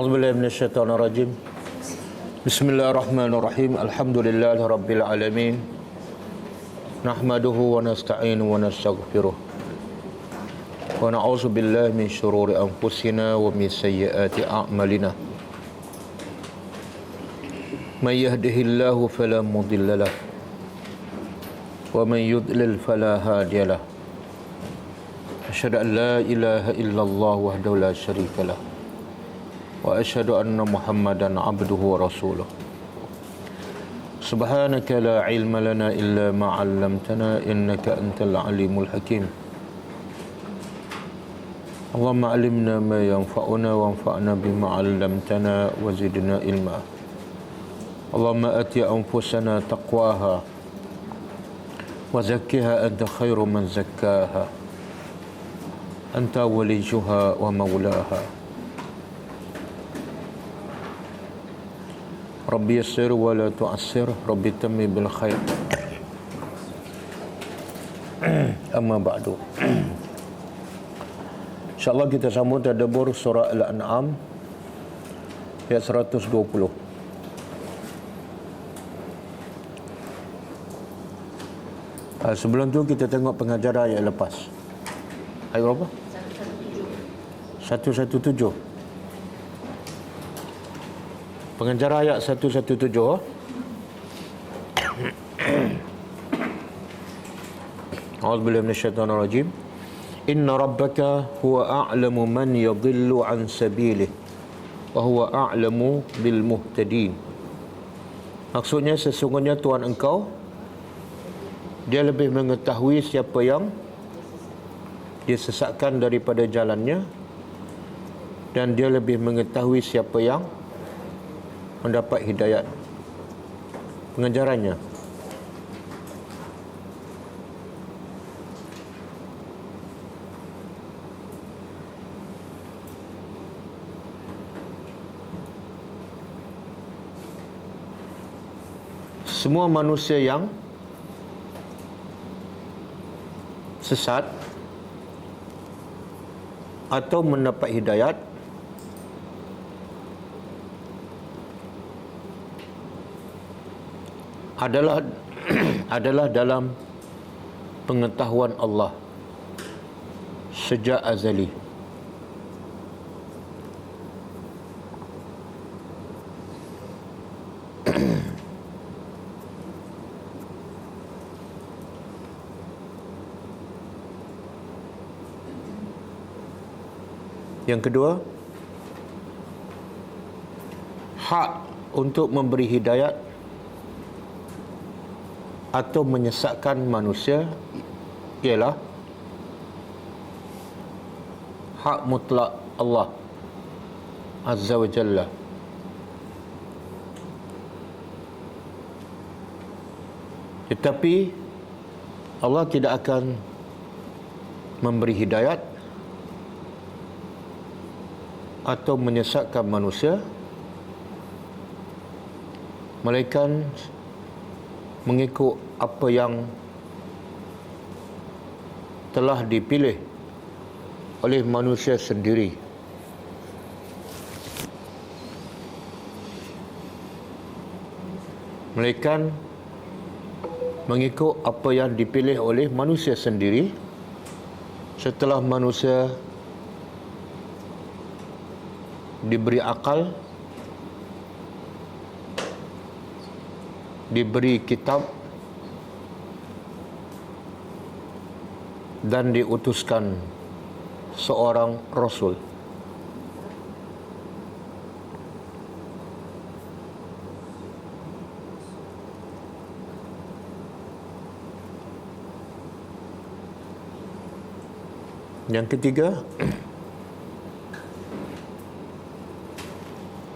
A'udzubillahi minasyaitonirrajim. Bismillahirrahmanirrahim. Alhamdulillahirabbil alamin. Nahmaduhu wa nasta'inu wa nastaghfiruh. Wa na'udzu billahi min syururi anfusina wa min sayyiati a'malina. May yahdihillahu fala mudilla lahu wa man yudlil fala hadiya lahu. Asyhadu an la ilaha illallah wahdahu la syarika lahu wa asyhadu anna Muhammadan abduhu wa rasuluh. Subhanaka la ilma lana illa ma 'allamtana innaka antal alimul hakim. Allahumma 'allimna ma yanfa'una wanfa'na bima 'allamtana wa zidna ilma. Allahumma ati anfusana taqwaha wa zakkiha anta khairu man zakkaha. Anta waliyuha wa maulaha. Rabbi yassir wa la tu'assir, Rabbi tammi bil khair. Amma ba'du. InsyaAllah kita sambung tadabbur surah Al-An'am ayat 120. Sebelum tu kita tengok pengajaran ayat lepas. Ayat berapa? 117. Pengajaran ayat 117. A'udzubillahi minasyaitonirrajim. Inna rabbaka huwa a'lamu man yadhillu an sabilihi wa huwa a'lamu bil muhtadin. Maksudnya sesungguhnya Tuhan engkau, dia lebih mengetahui siapa yang disesatkan daripada jalannya, dan dia lebih mengetahui siapa yang mendapat hidayat. Pengajarannya, semua manusia yang sesat atau mendapat hidayat adalah dalam pengetahuan Allah sejak azali. Yang kedua, hak untuk memberi hidayat atau menyesatkan manusia ialah hak mutlak Allah Azza wa Jalla. Tetapi Allah tidak akan memberi hidayat atau menyesatkan manusia melainkan mengikut apa yang telah dipilih oleh manusia sendiri. Melainkan mengikut apa yang dipilih oleh manusia sendiri setelah manusia diberi akal, diberi kitab, dan diutuskan seorang Rasul. Yang ketiga,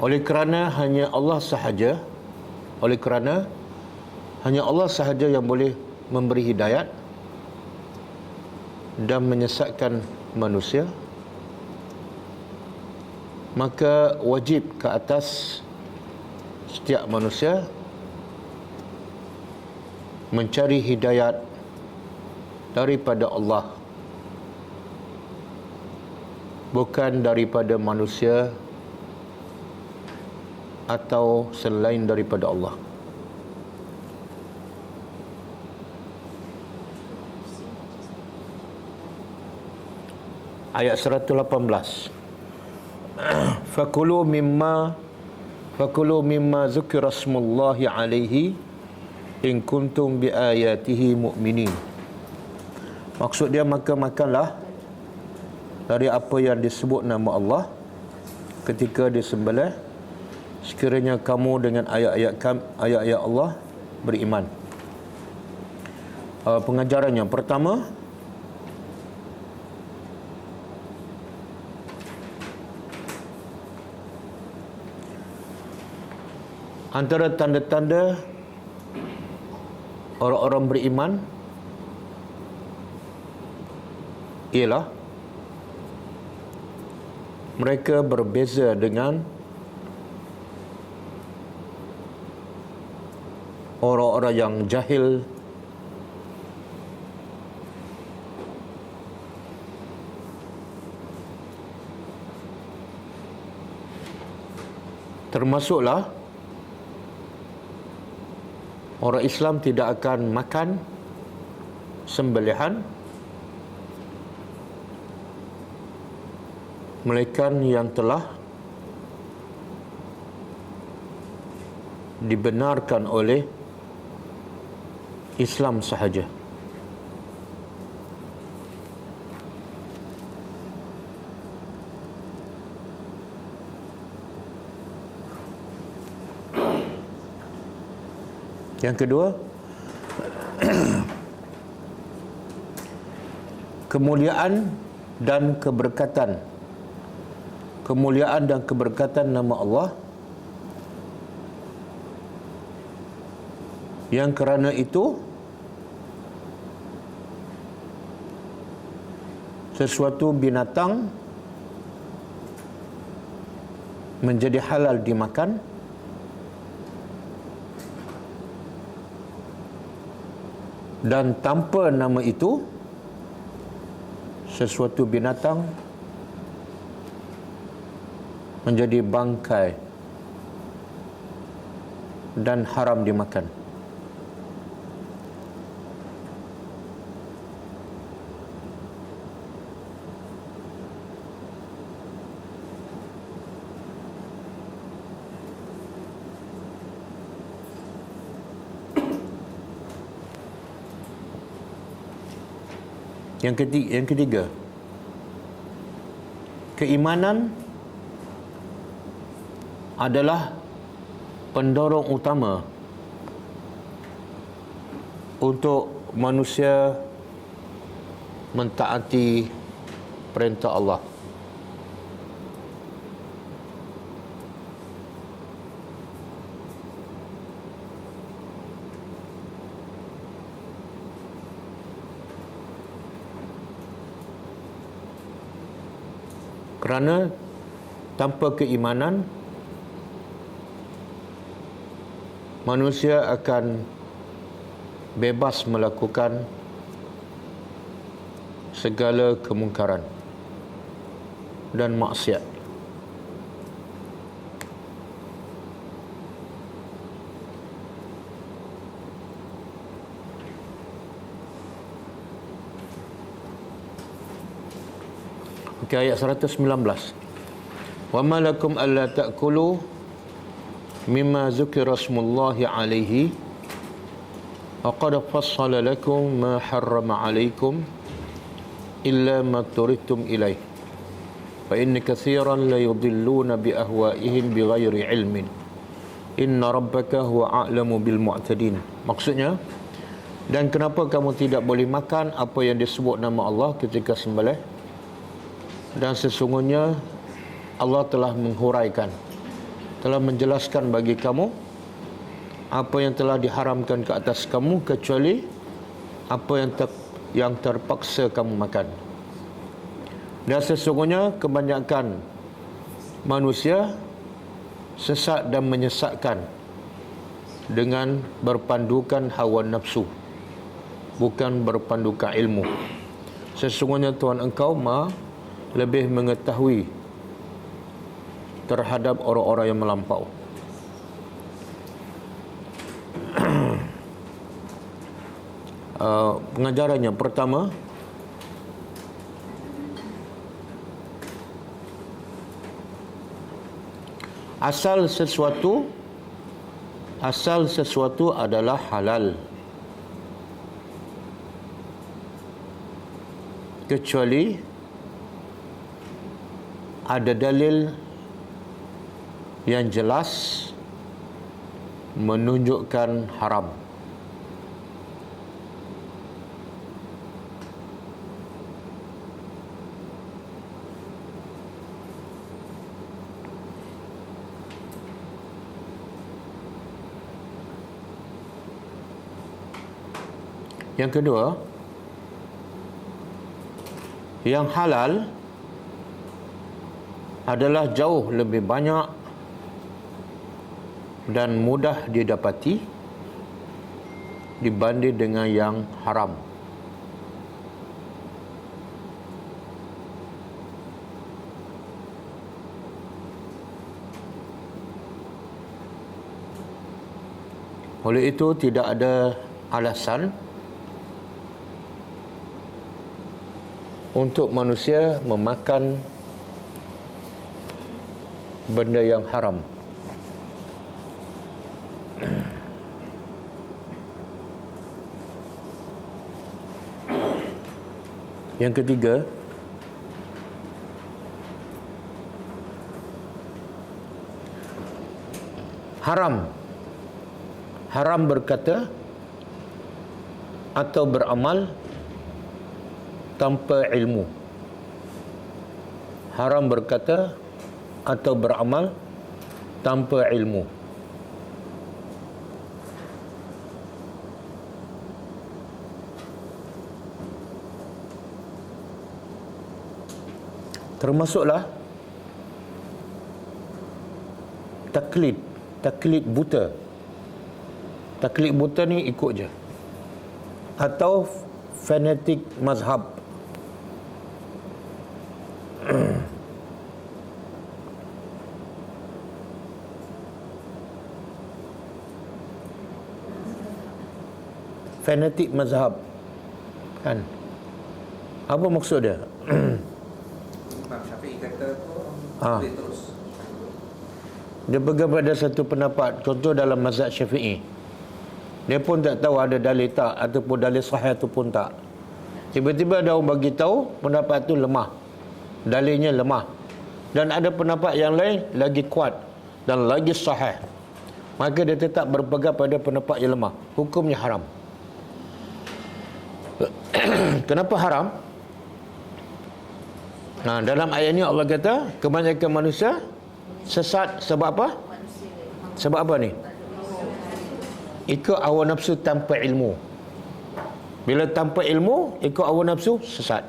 oleh kerana hanya Allah sahaja yang boleh memberi hidayat dan menyesatkan manusia, maka wajib ke atas setiap manusia mencari hidayat daripada Allah, bukan daripada manusia atau selain daripada Allah. Ayat 118. Fakulu mimma zukira smullahi alaihi in kuntum bi ayatihi mu'minin. Maksud dia, maka makanlah dari apa yang disebut nama Allah ketika disembelih, sekiranya kamu dengan ayat-ayat Allah beriman. Pengajarannya pertama, antara tanda-tanda orang-orang beriman ialah mereka berbeza dengan orang-orang yang jahil termasuklah orang Islam tidak akan makan sembelihan melainkan yang telah dibenarkan oleh Islam sahaja. Yang kedua, kemuliaan dan keberkatan. Kemuliaan dan keberkatan nama Allah yang kerana itu sesuatu binatang menjadi halal dimakan, dan tanpa nama itu sesuatu binatang menjadi bangkai dan haram dimakan. Yang ketiga, keimanan adalah pendorong utama untuk manusia mentaati perintah Allah. Kerana tanpa keimanan, manusia akan bebas melakukan segala kemungkaran dan maksiat. Okey, ayat 119. Wa ma lakum alla ta'kulu mimma zukira smullahi alaihi wa qad fassala lakum ma harrama alaikum illa ma turidtum ilaih fa inna katsiran la yudilluna bi ahwaihim bighairi ilmin inna rabbaka huwa a'lamu bil mu'tadin. Maksudnya, dan kenapa kamu tidak boleh makan apa yang disebut nama Allah ketika sembelih, dan sesungguhnya Allah telah menghuraikan, telah menjelaskan bagi kamu apa yang telah diharamkan ke atas kamu kecuali apa yang terpaksa kamu makan. Dan sesungguhnya kebanyakan manusia sesat dan menyesatkan dengan berpandukan hawa nafsu, bukan berpandukan ilmu. Sesungguhnya Tuhan engkau lebih mengetahui terhadap orang-orang yang melampau. pengajarannya. Pertama, asal sesuatu adalah halal kecuali ada dalil yang jelas menunjukkan haram. Yang kedua, yang halal adalah jauh lebih banyak dan mudah didapati dibanding dengan yang haram. Oleh itu tidak ada alasan untuk manusia memakan benda yang haram. Yang ketiga, haram berkata atau beramal tanpa ilmu. Haram berkata atau beramal tanpa ilmu. Termasuklah taklid buta. Taklid buta ni ikut je. Atau fanatik mazhab. Fanatik mazhab, kan? Apa maksud dia? Imam Syafi'i kata tu boleh terus. Dia pegang pada satu pendapat. Contoh dalam mazhab Syafi'i, dia pun tak tahu ada dalil tak ataupun dalil sahih ataupun tak. Tiba-tiba ada orang bagi tahu pendapat tu lemah, dalilnya lemah, dan ada pendapat yang lain lagi kuat dan lagi sahih, maka dia tetap berpegang pada pendapat yang lemah. Hukumnya haram. Kenapa haram? Nah, dalam ayat ini Allah kata kebanyakan manusia sesat sebab apa? Sebab apa ni? Ikut hawa nafsu tanpa ilmu. Bila tanpa ilmu, ikut hawa nafsu, sesat.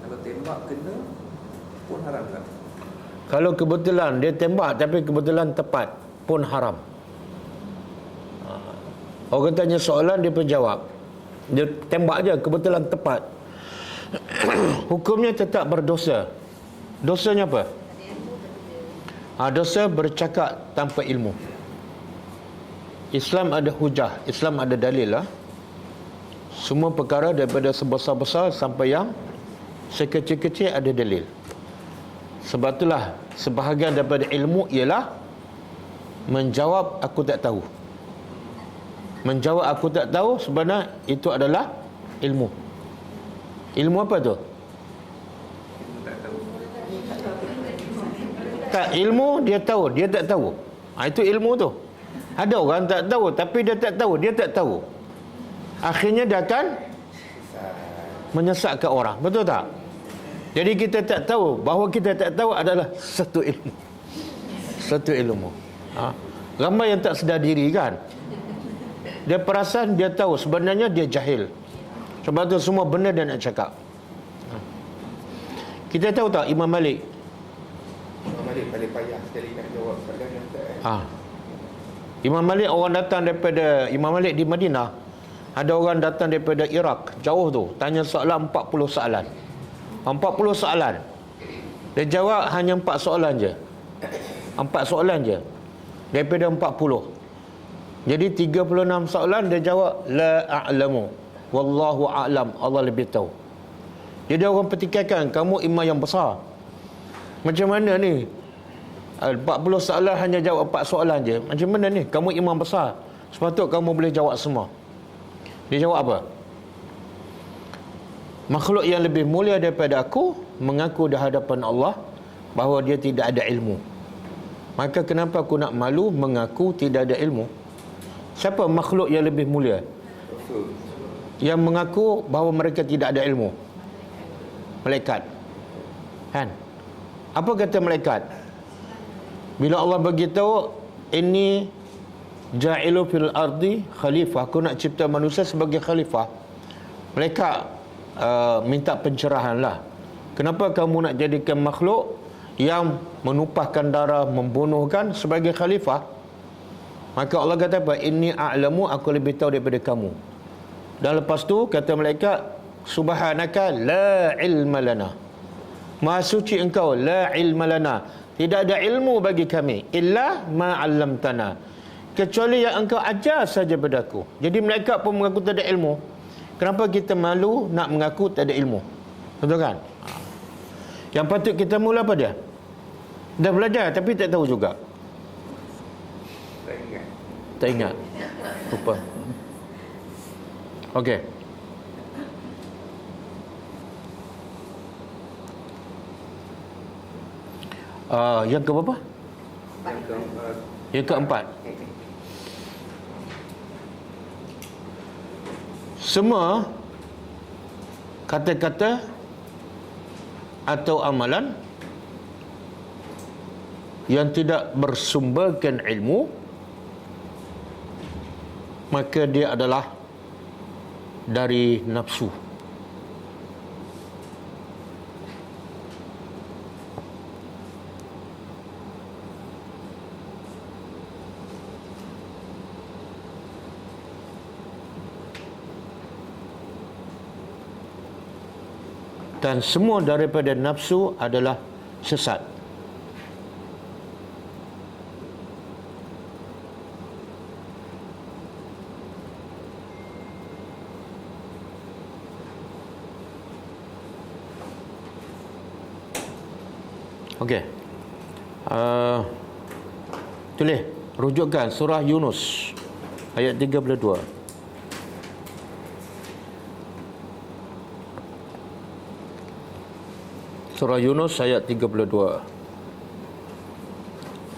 Kalau tembak kena pun haram tak? Kalau kebetulan dia tembak tapi kebetulan tepat pun haram. Orang tanya soalan, dia pun jawab. Dia tembak je, kebetulan tepat. Hukumnya tetap berdosa. Dosanya apa? Dosa bercakap tanpa ilmu. Islam ada hujah, Islam ada dalil lah. Semua perkara daripada sebesar-besar sampai yang sekecil-kecil ada dalil. Sebab itulah sebahagian daripada ilmu ialah menjawab aku tak tahu. Menjawab aku tak tahu sebenarnya itu adalah ilmu. Ilmu apa tu? Tak, ilmu dia tahu, dia tak tahu. Itu ilmu tu. Ada orang tak tahu tapi dia tak tahu, dia tak tahu. Akhirnya dia akan menyesatkan orang. Betul tak? Jadi kita tak tahu, bahawa kita tak tahu adalah satu ilmu. Satu ilmu. Ramai yang tak sedar diri, kan? Dia perasan dia tahu, sebenarnya dia jahil. Sebab tu semua benda dia nak cakap. Kita tahu tak Imam Malik? Imam Malik paling payah sekali nak jawab soalan yang tak. Imam Malik, orang datang daripada Imam Malik di Madinah. Ada orang datang daripada Iraq, jauh tu, tanya soalan 40 soalan. 40 soalan. Dia jawab hanya 4 soalan je. 4 soalan je daripada 40. Jadi 36 soalan dia jawab la a'lamu wallahu a'lam, Allah lebih tahu. Jadi orang petikaikan kamu imam yang besar. Macam mana ni? 40 soalan hanya jawab 4 soalan je. Macam mana ni? Kamu imam besar. Sepatutnya kamu boleh jawab semua. Dia jawab apa? Makhluk yang lebih mulia daripada aku mengaku di hadapan Allah bahawa dia tidak ada ilmu. Maka kenapa aku nak malu mengaku tidak ada ilmu? Siapa makhluk yang lebih mulia yang mengaku bahawa mereka tidak ada ilmu? Malaikat. Kan? Apa kata malaikat? Bila Allah beritahu inni ja'ilu fil ardi khalifah, aku nak cipta manusia sebagai khalifah, malaikat minta pencerahan lah. Kenapa kamu nak jadikan makhluk yang menumpahkan darah, membunuhkan sebagai khalifah? Maka Allah kata apa? Inni a'lamu, aku lebih tahu daripada kamu. Dan lepas tu kata malaikat, subhanaka la ilma lana, maha suci engkau, la ilma lana, tidak ada ilmu bagi kami, illa ma 'allamtana, kecuali yang engkau ajar saja padaku. Jadi malaikat pun mengaku tak ada ilmu. Kenapa kita malu nak mengaku tak ada ilmu? Betul kan? Yang patut kita mula apa dia? Dah belajar tapi tak tahu juga. Tak ingat. Lupa. Okey. Yang ke berapa? Yang keempat. Semua kata-kata atau amalan yang tidak bersumberkan ilmu, maka dia adalah dari nafsu. Dan semua daripada nafsu adalah sesat. Okey. Tulis, rujukan surah Yunus ayat 32. Surah Yunus ayat 32.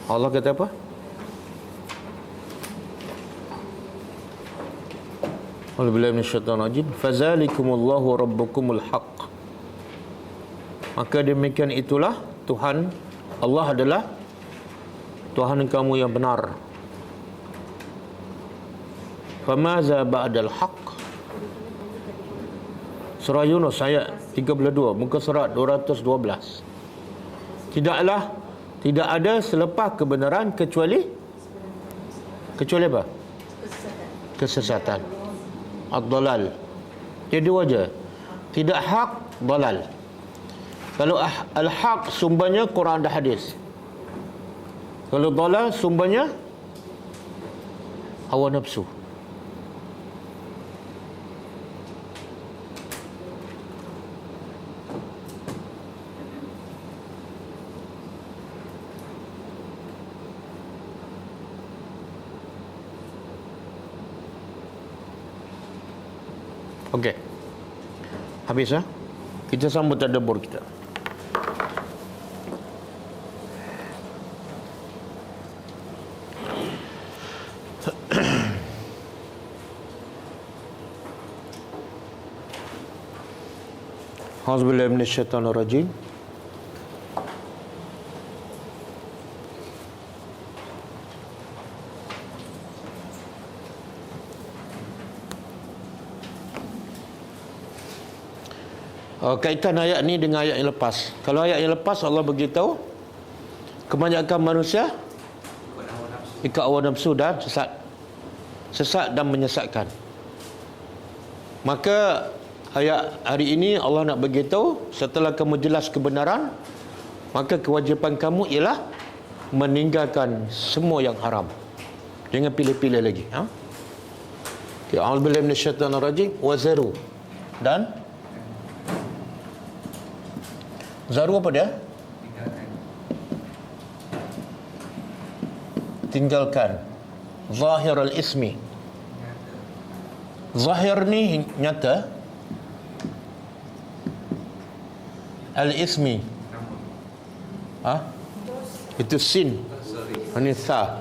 Allah kata apa? A'udzubillahi minasyaitonir rajim. Fazalikumullahu rabbukumul haqq. Maka demikian itulah Tuhan Allah adalah Tuhan kamu yang benar. Famaza ba'dal haqq. Surah Yunus ayat 32, muka surat 212. Tidak ada selepas kebenaran kecuali apa? Kesesatan. Ad-dalal. Jadi wajar. Tidak hak, dalal. Kalau al-haq sumbernya Quran dan hadis. Kalau dalal sumbernya hawa nafsu. Okey. Habis ya? Kita sambut tadabbur kita. A'udzubillahi minasyaitonir rajim. Kaitan ayat ni dengan ayat yang lepas. Kalau ayat yang lepas Allah beritahu kebanyakan manusia ikut hawa nafsu dan sesat dan menyesatkan. Maka ayat hari ini Allah nak beritahu, setelah kamu jelas kebenaran, maka kewajipan kamu ialah meninggalkan semua yang haram. Jangan pilih-pilih lagi. Okay, a'udzubillahi minasyaitonir rajim. Wazaru. Dan zaru apa dia? Tinggalkan. Zahir al-ismi. Zahir ni nyata. Al-ismi. Itu sin. Ini sa.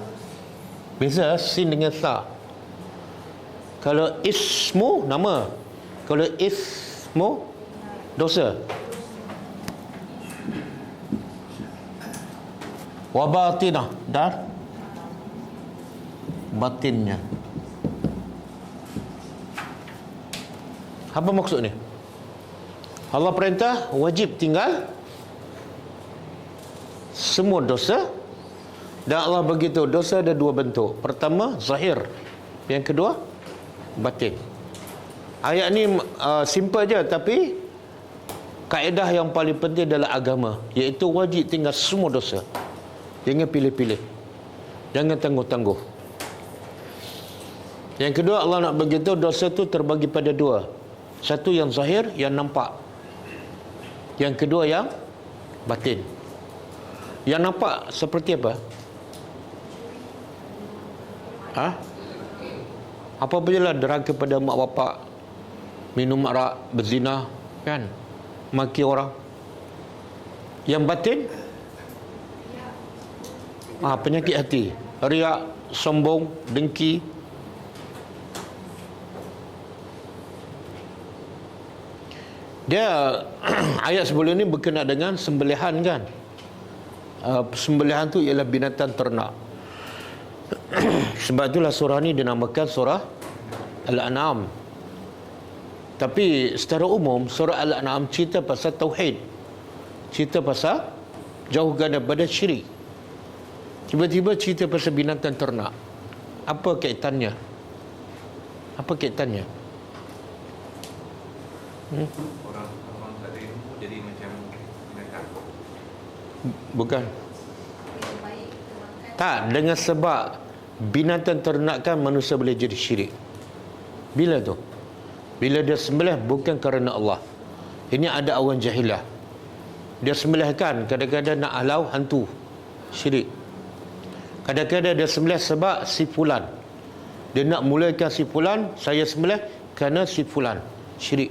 Beza sin dengan sa. Kalau ismu nama. Kalau ismu dosa. Wa batinah dan batinnya. Apa maksud ni? Allah perintah wajib tinggal semua dosa, dan Allah begitu dosa ada dua bentuk. Pertama zahir, yang kedua batin. Ayat ni simple je, tapi kaedah yang paling penting adalah agama, iaitu wajib tinggal semua dosa. Jangan pilih-pilih, jangan tangguh-tangguh. Yang kedua, Allah nak begitu dosa tu terbagi pada dua. Satu yang zahir, yang nampak. Yang kedua yang batin. Yang nampak seperti apa? Apa sajalah derhaka pada mak bapak, minum arak, berzina, kan? Maki orang. Yang batin? Penyakit hati, riak, sombong, dengki. Dia ayat sebelum ini berkenaan dengan sembelihan, kan? Sembelihan tu ialah binatang ternak. Sebab itulah surah ni dinamakan surah Al-An'am. Tapi secara umum surah Al-An'am cerita pasal tauhid, cerita pasal jauhkan daripada syirik. Tiba-tiba cerita pasal binatang ternak. Apa kaitannya? Apa kaitannya? Orang tak ada ilmu jadi macam binatang. Bukan. Tak, dengan sebab binatang ternak kan manusia boleh jadi syirik. Bila tu? Bila dia sembelih bukan kerana Allah. Ini ada orang jahilah. Dia sembelih kan kadang-kadang nak halau hantu, syirik. Kadang-kadang dia sembelih sebab si fulan. Dia nak mulakan si fulan, saya sembelih kerana si fulan, syirik.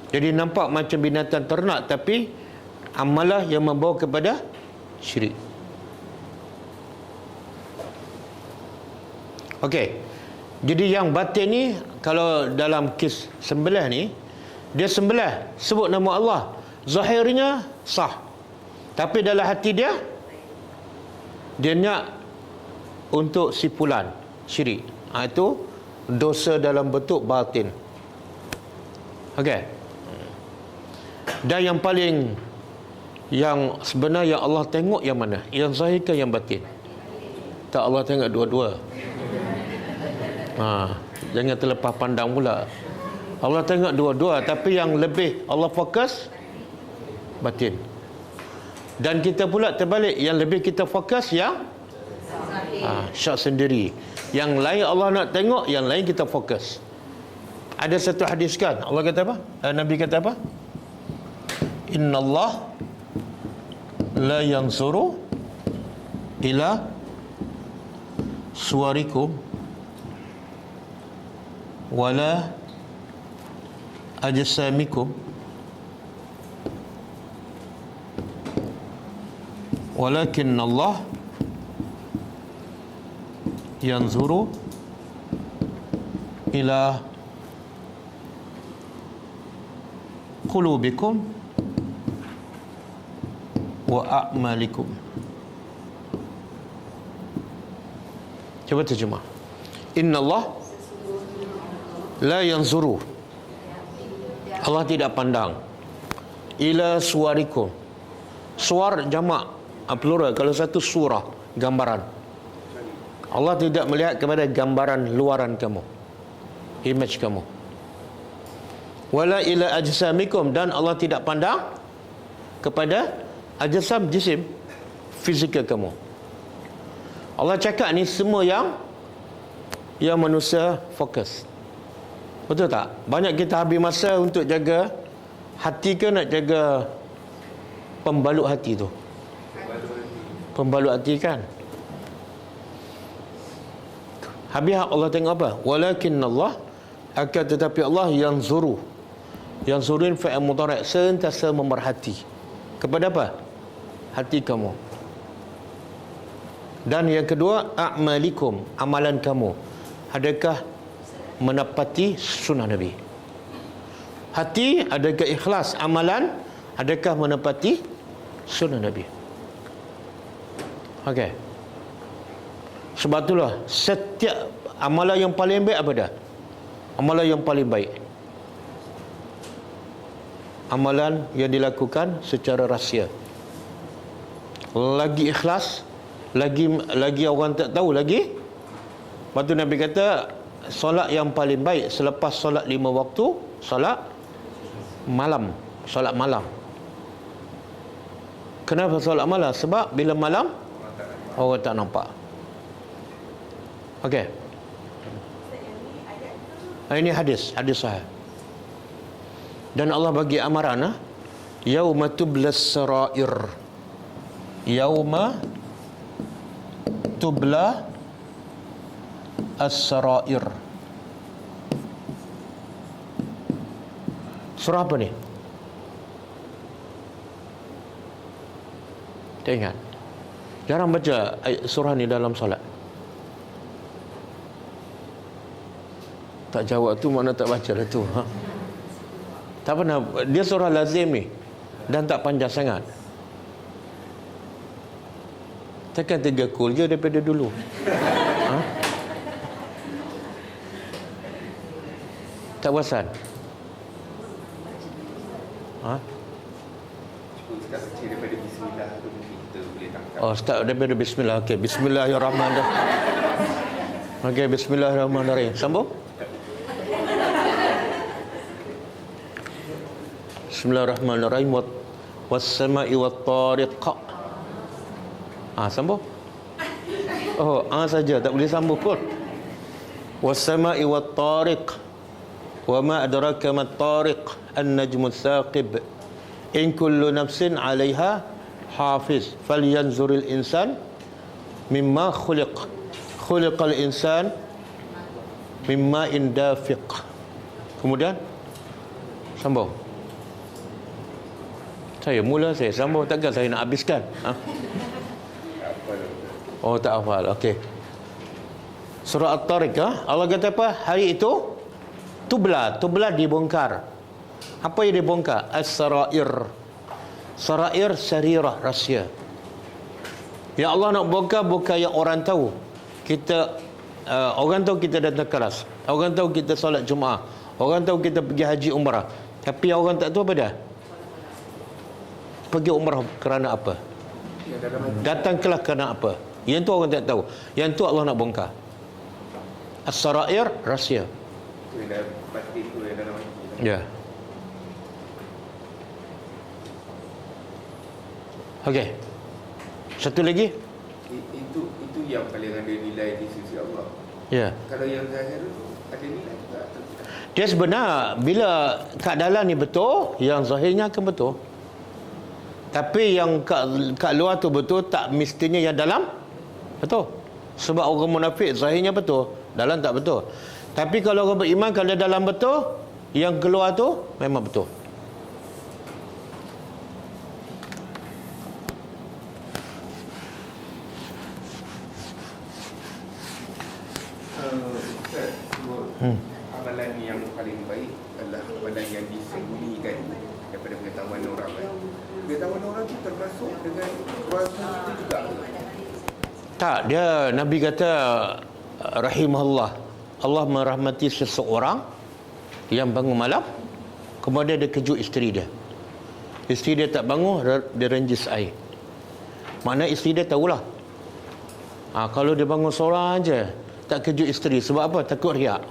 Jadi nampak macam binatang ternak, tapi amalah yang membawa kepada syirik. Okey. Jadi yang batin ni, kalau dalam kes sembelih ni, dia sembelih sebut nama Allah, zahirnya sah, tapi dalam hati dia nak untuk si fulan, syirik. Itu dosa dalam bentuk batin. Okey. Dan yang paling, yang sebenarnya yang Allah tengok yang mana? Yang zahir ke yang batin? Tak, Allah tengok dua-dua. Jangan terlepas pandang pula. Allah tengok dua-dua, tapi yang lebih Allah fokus batin. Dan kita pula terbalik, yang lebih kita fokus yang syak sendiri. Yang lain Allah nak tengok, yang lain kita fokus. Ada satu hadis kan, Allah kata apa? Nabi kata apa? Innallah la yanzuru ila suwarikum wala ajsamikum walakin Allah yanzuru ila qulubikum wa a'malikum. Cuba terjemah. Innallah la yanzuru, Allah tidak pandang, ila suwarikum. Suar jamak, plural. Kalau satu surah, gambaran. Allah tidak melihat kepada gambaran luaran kamu, image kamu. Wala ila ajsamikum, dan Allah tidak pandang kepada ajsam, jisim, fizikal kamu. Allah cakap ni semua yang manusia fokus. Betul tak? Banyak kita habis masa untuk jaga hati ke nak jaga pembalut hati tu? Pembalut hati kan? Habis Allah tengok apa? Walakin Allah, akan tetapi Allah yang zurin fa'il mudhari', sentiasa memerhati. Kepada apa? Hati kamu. Dan yang kedua, a'malikum, amalan kamu. Adakah menepati sunnah Nabi? Hati adakah ikhlas? Amalan adakah menepati sunnah Nabi? Okey. Sebab itulah setiap amalan yang paling baik apa dah? Amalan yang paling baik, amalan yang dilakukan secara rahsia. Lagi ikhlas, lagi orang tak tahu lagi. Lepas tu Nabi kata, solat yang paling baik selepas solat 5 waktu, solat malam. Solat malam. Kenapa solat malam? Sebab bila malam orang tak nampak. Okey. Ini hadis sahih. Dan Allah bagi amaran, yauma tublas sarair. Yauma tubla as-sarair. Surah apa ni? Tak ingat. Jarang baca surah ni dalam solat. Tak jawab tu mana tak baca lah tu. Tak pernah. Dia surah lazim ni dan tak panjang sangat. Takkan 3 kul je daripada dulu. Tak bosan? Start baca daripada bismillah tu mungkin kita boleh tangkap. Oh, start daripada bismillah. Okey, bismillahirrahmanirrahim. Okey, bismillahirrahmanirrahim. Sambung. Bismillahirrahmanirrahim. Was-sama'i wat-tariq. Sambung. Oh, saja, tak boleh sambung pun. Was-sama'i wat-tariq. Wa ma adraka mat-tariq, an-najmu ats-tsaqib. In kullu nafsin 'alaiha hafiz. Falyanzuril insan mimma khuliq. Khuliqal insan mimma dafiq. Kemudian sambung. Saya mula, saya sambung. Takkan saya nak habiskan? Oh, tak hafal. Okey. Surah At-Tariq. Allah kata apa? Hari itu tubla dibongkar. Apa yang dibongkar? As-sarair. Sarair, sarirah, rahsia. Ya Allah nak bongkar bukan yang orang tahu. Kita orang tahu kita datang kelas. Orang tahu kita solat Jumaat. Orang tahu kita pergi haji umrah. Tapi orang tak tahu apa dah? Pergi umrah kerana apa? Datang kelas kerana apa? Yang tu orang tak tahu. Yang tu Allah nak bongkar. As-sarair, rahsia. Itu yang dalam batin tu, yang dalam hati. Ya. Okey. Satu lagi. Itu yang paling ada nilai di sisi Allah. Ya. Kalau yang zahir tu ada nilai juga. Dia sebenar bila kat dalam ni betul, yang zahirnya akan betul. Tapi yang kat luar tu betul, tak mestinya yang dalam betul. Sebab orang munafik zahirnya betul, dalam tak betul. Tapi kalau orang beriman, kalau dalam betul, yang keluar tu memang betul. Ustaz, amalan yang paling baik adalah amalan yang disembunyikan daripada pengetahuan orang. Pengetahuan orang tu termasuk dengan keluarga itu juga. Tak, dia Nabi kata rahimahullah, Allah merahmati seseorang yang bangun malam, kemudian dia kejut isteri dia. Isteri dia tak bangun, dia renjis air. Makna isteri dia tahulah. Kalau dia bangun seorang aja, tak kejut isteri. Sebab apa? Takut riak.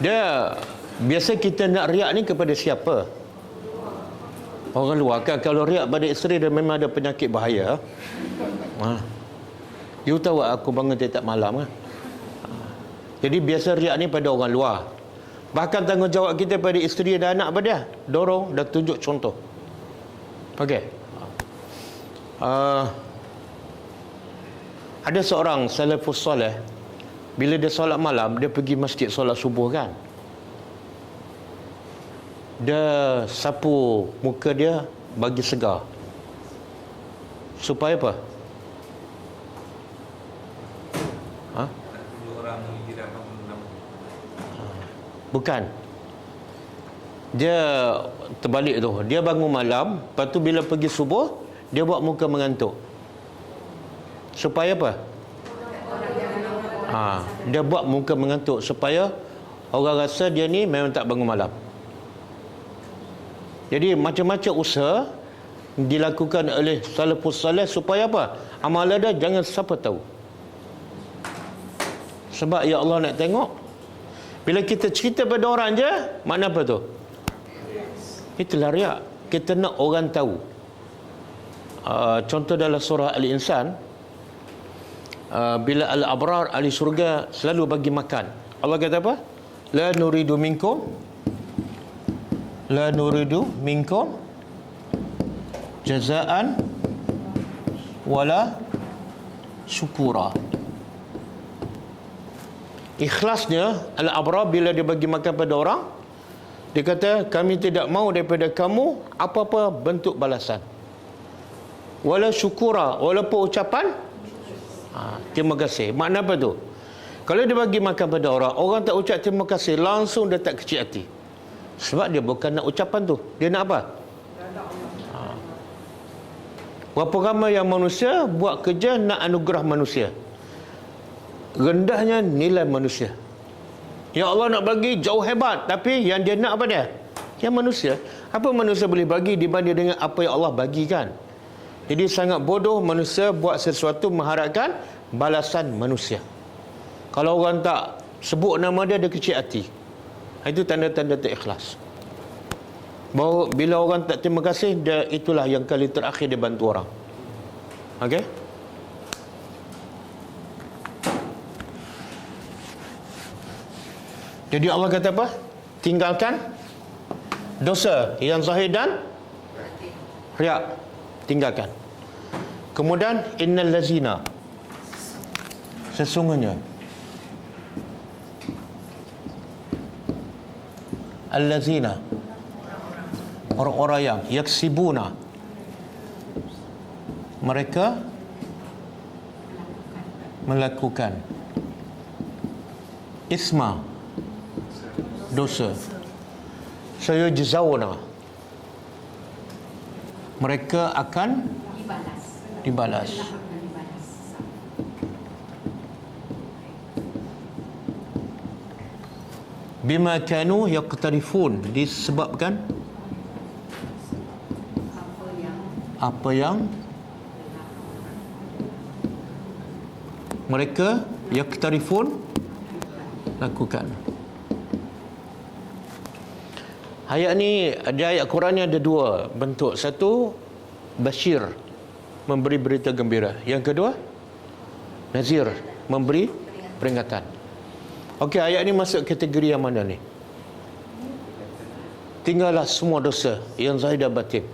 Dia biasa kita nak riak ni kepada siapa? Orang luar kan. Kalau riak pada isteri dia memang ada penyakit bahaya. You tahu aku bangun tiap malam kan? Jadi biasa riak ni pada orang luar. Bahkan tanggungjawab kita pada isteri dan anak pada dorong dan tunjuk contoh. Okey. Ada seorang salafus soleh, bila dia solat malam, dia pergi masjid solat subuh kan. Dia sapu muka dia bagi segar. Supaya apa? Bukan. Dia terbalik tu. Dia bangun malam, lepas tu bila pergi subuh, dia buat muka mengantuk. Supaya apa? Dia buat muka mengantuk supaya orang rasa dia ni memang tak bangun malam. Jadi macam-macam usaha dilakukan oleh salafus saleh supaya apa? Amalan dia jangan siapa tahu. Sebab ya Allah nak tengok. Bila kita cerita pada orang je, makna apa tu? Itulah riak. Kita nak orang tahu. Contoh dalam surah Al-Insan, bila al-abrar, ahli syurga selalu bagi makan. Allah kata apa? La nuridu minkum jazaan wala syukura. Ikhlasnya al-abrar bila dia bagi makan pada orang, dia kata kami tidak mahu daripada kamu apa-apa bentuk balasan. Wala syukura, walaupun ucapan terima kasih. Makna apa tu? Kalau dia bagi makan pada orang, orang tak ucap terima kasih, langsung dia tak kecil hati. Sebab dia bukan nak ucapan tu. Dia nak apa? Berapa ramai yang manusia buat kerja nak anugerah manusia. Rendahnya nilai manusia. Ya Allah nak bagi jauh hebat, tapi yang dia nak apa dia? Yang manusia. Apa manusia boleh bagi dibanding dengan apa yang Allah bagikan? Jadi sangat bodoh manusia buat sesuatu mengharapkan balasan manusia. Kalau orang tak sebut nama dia, dia kecil hati. Itu tanda-tanda tak ikhlas. Bahawa bila orang tak terima kasih, dia itulah yang kali terakhir dia bantu orang. Okey? Jadi Allah kata apa? Tinggalkan dosa yang zahir dan riak. Tinggalkan. Kemudian innal lazina, sesungguhnya allazina, orang-orang yang yaksibuna, mereka melakukan isma, dosa, sayajzauna, mereka akan dibalas. Bima kanu yaqtarifun, disebabkan apa yang mereka yaqtarifun lakukan. Ayat ni, ada ayat Quran ni ada dua bentuk. Satu, Bashir, memberi berita gembira. Yang kedua, Nazir, memberi peringatan. Okey, ayat ni masuk kategori yang mana ni? Tinggallah semua dosa yang zahir dan batin.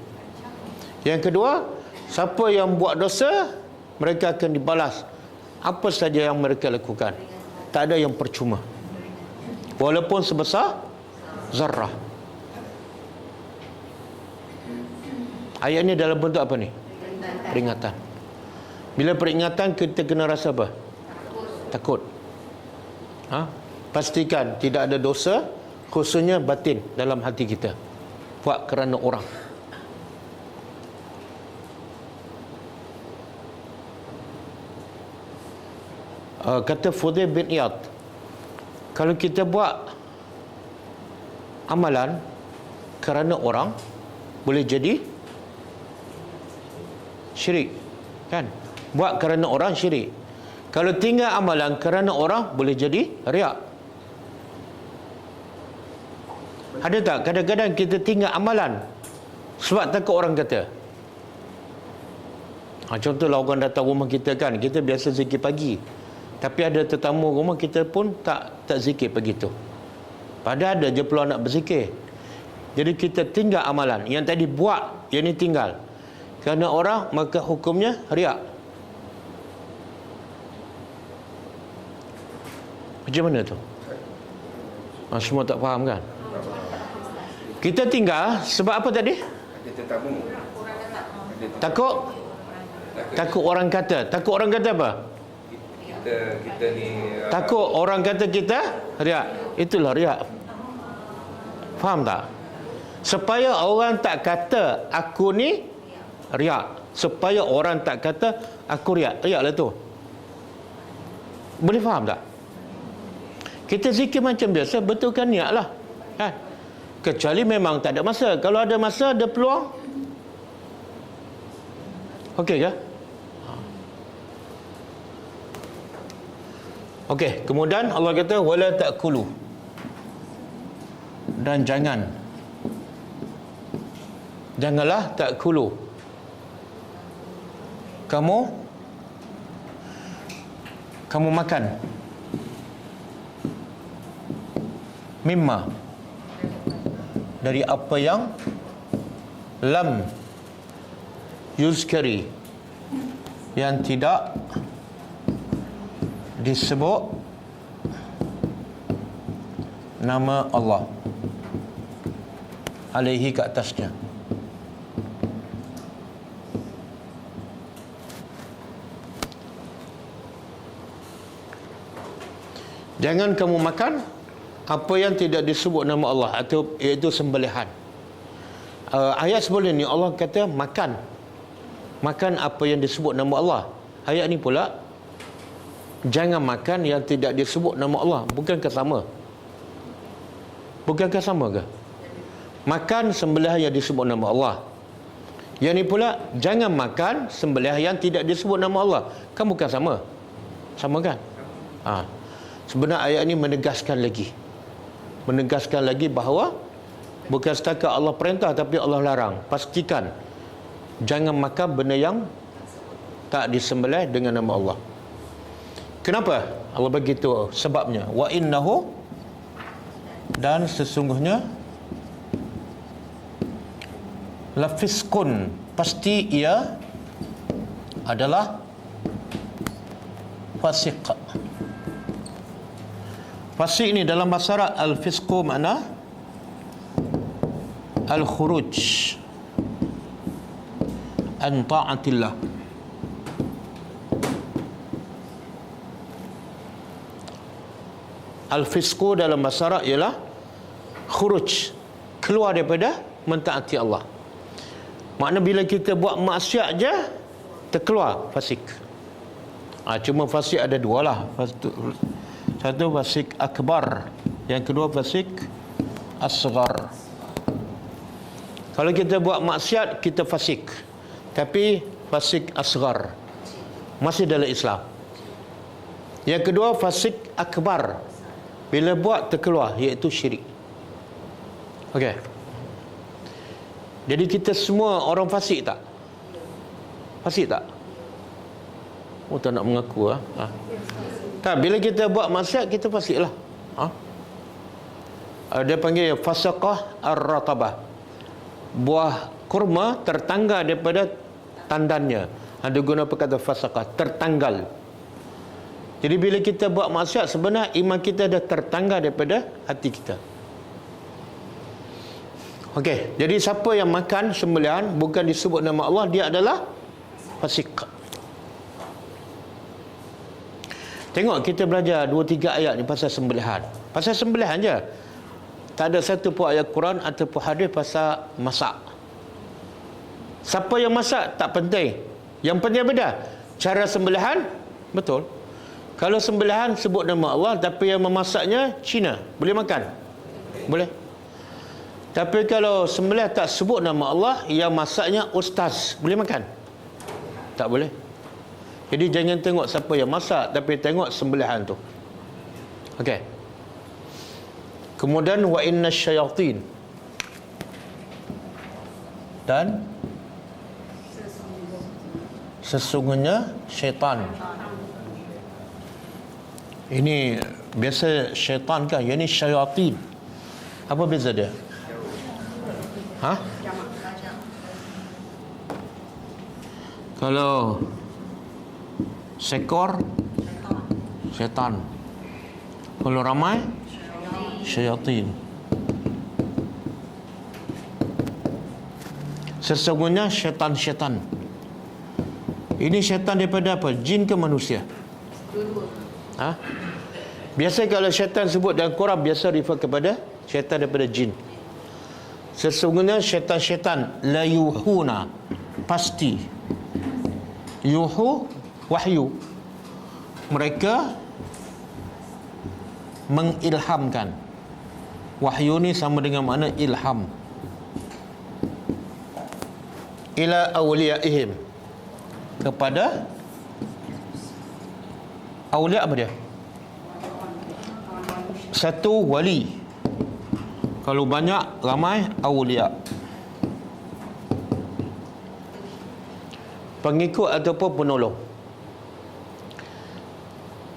Yang kedua, siapa yang buat dosa, mereka akan dibalas apa saja yang mereka lakukan. Tak ada yang percuma, walaupun sebesar zarrah. Ayat ni dalam bentuk apa ni? Peringatan. Bila peringatan, kita kena rasa apa? Takut. Pastikan tidak ada dosa, khususnya batin dalam hati kita. Buat kerana orang. Kata Fudail bin Iyad, kalau kita buat amalan kerana orang, boleh jadi syirik, kan? Buat kerana orang syirik. Kalau tinggal amalan kerana orang, boleh jadi riak. Ada tak kadang-kadang kita tinggal amalan sebab takut orang kata? Contohlah orang datang rumah kita kan, kita biasa zikir pagi. Tapi ada tetamu rumah kita pun tak zikir pagi tu. Padahal ada je peluang nak berzikir. Jadi kita tinggal amalan. Yang tadi buat, yang ni tinggal. Kerana orang, maka hukumnya riak. Macam mana tu? Semua tak faham kan? Kita tinggal sebab apa tadi? Ada tetamu. Takut orang kata. Takut orang kata apa? Kita ni Takut orang kata kita riak. Itulah riak. Faham tak? Supaya orang tak kata aku ni riak. Supaya orang tak kata aku riak. Riak lah tu. Boleh faham tak? Kita zikir macam biasa, betulkan niat lah kan? Kecuali memang tak ada masa. Kalau ada masa, ada peluang, okey ke? Okey, kemudian Allah kata wala ta'kulu, dan janganlah ta'kulu, kamu makan mimma, dari apa yang lam yuzkari, yang tidak disebut nama Allah alaihi, ke atasnya. Jangan kamu makan apa yang tidak disebut nama Allah, atau iaitu sembelihan. Ayat sebelum ni Allah kata makan apa yang disebut nama Allah. Ayat ni pula jangan makan yang tidak disebut nama Allah. Bukankah sama? Bukankah sama ke? Makan sembelihan yang disebut nama Allah. Yang ni pula jangan makan sembelihan yang tidak disebut nama Allah. Kan bukan sama? Sama kan? Sebenarnya ayat ini menegaskan lagi bahawa bukan setakat Allah perintah, tapi Allah larang. Pastikan jangan makan benda yang tak disembelih dengan nama Allah. Kenapa Allah begitu? Sebabnya wa innahu, dan sesungguhnya lafisqun, pasti ia adalah fasik. Fasik ni dalam bahasa Arab, al-fisqu makna al-khuruj an ta'atillah. Al-fisqu dalam bahasa Arab ialah khuruj, keluar daripada mentaati Allah. Makna bila kita buat maksiat je, terkeluar fasik. Cuma fasik ada dua lah. Satu fasik akbar, yang kedua fasik asghar. Kalau kita buat maksiat, kita fasik, tapi fasik asghar, masih dalam Islam. Yang kedua fasik akbar, bila buat terkeluar, iaitu syirik. Okey. Jadi kita semua orang fasik tak? Fasik tak? Oh, tak nak mengaku Tak, bila kita buat maksiat, kita fasik lah. Dia panggil fasaqah ar-ratabah. Buah kurma tertanggal daripada tandannya. Ada guna perkata fasaqah, tertanggal. Jadi bila kita buat maksiat, sebenarnya iman kita dah tertanggal daripada hati kita. Okey, jadi siapa yang makan sembelihan bukan disebut nama Allah, dia adalah fasik. Tengok, kita belajar 2-3 ayat ni pasal sembelihan. Pasal sembelihan je. Tak ada satu pun ayat Quran ataupun hadis pasal masak. Siapa yang masak tak penting. Yang penting apa dah? Cara sembelihan betul. Kalau sembelihan sebut nama Allah tapi yang memasaknya Cina, boleh makan? Boleh. Tapi kalau sembelih tak sebut nama Allah, yang masaknya ustaz, boleh makan? Tak boleh. Jadi jangan tengok siapa yang masak, tapi tengok sembelihan tu. Okey. Kemudian wa inna syayatin, dan Sesungguhnya syaitan. Ini biasa syaitan kan? Yang ni syayatin. Apa beza dia? Ha? Kalau sekor, syaitan. Kalau ramai, syayatin. Sesungguhnya syaitan-syaitan. Ini syaitan daripada apa? Jin ke manusia? Ha? Biasa kalau syaitan sebut dalam Quran, biasa refer kepada syaitan daripada jin. Sesungguhnya syaitan-syaitan la yuhuna, pasti. Yuhu, wahyu. Mereka mengilhamkan. Wahyu ni sama dengan makna ilham. Ila awliyaihim, kepada awliya. Apa dia? Satu wali. Kalau banyak, ramai, awliya. Pengikut ataupun penolong.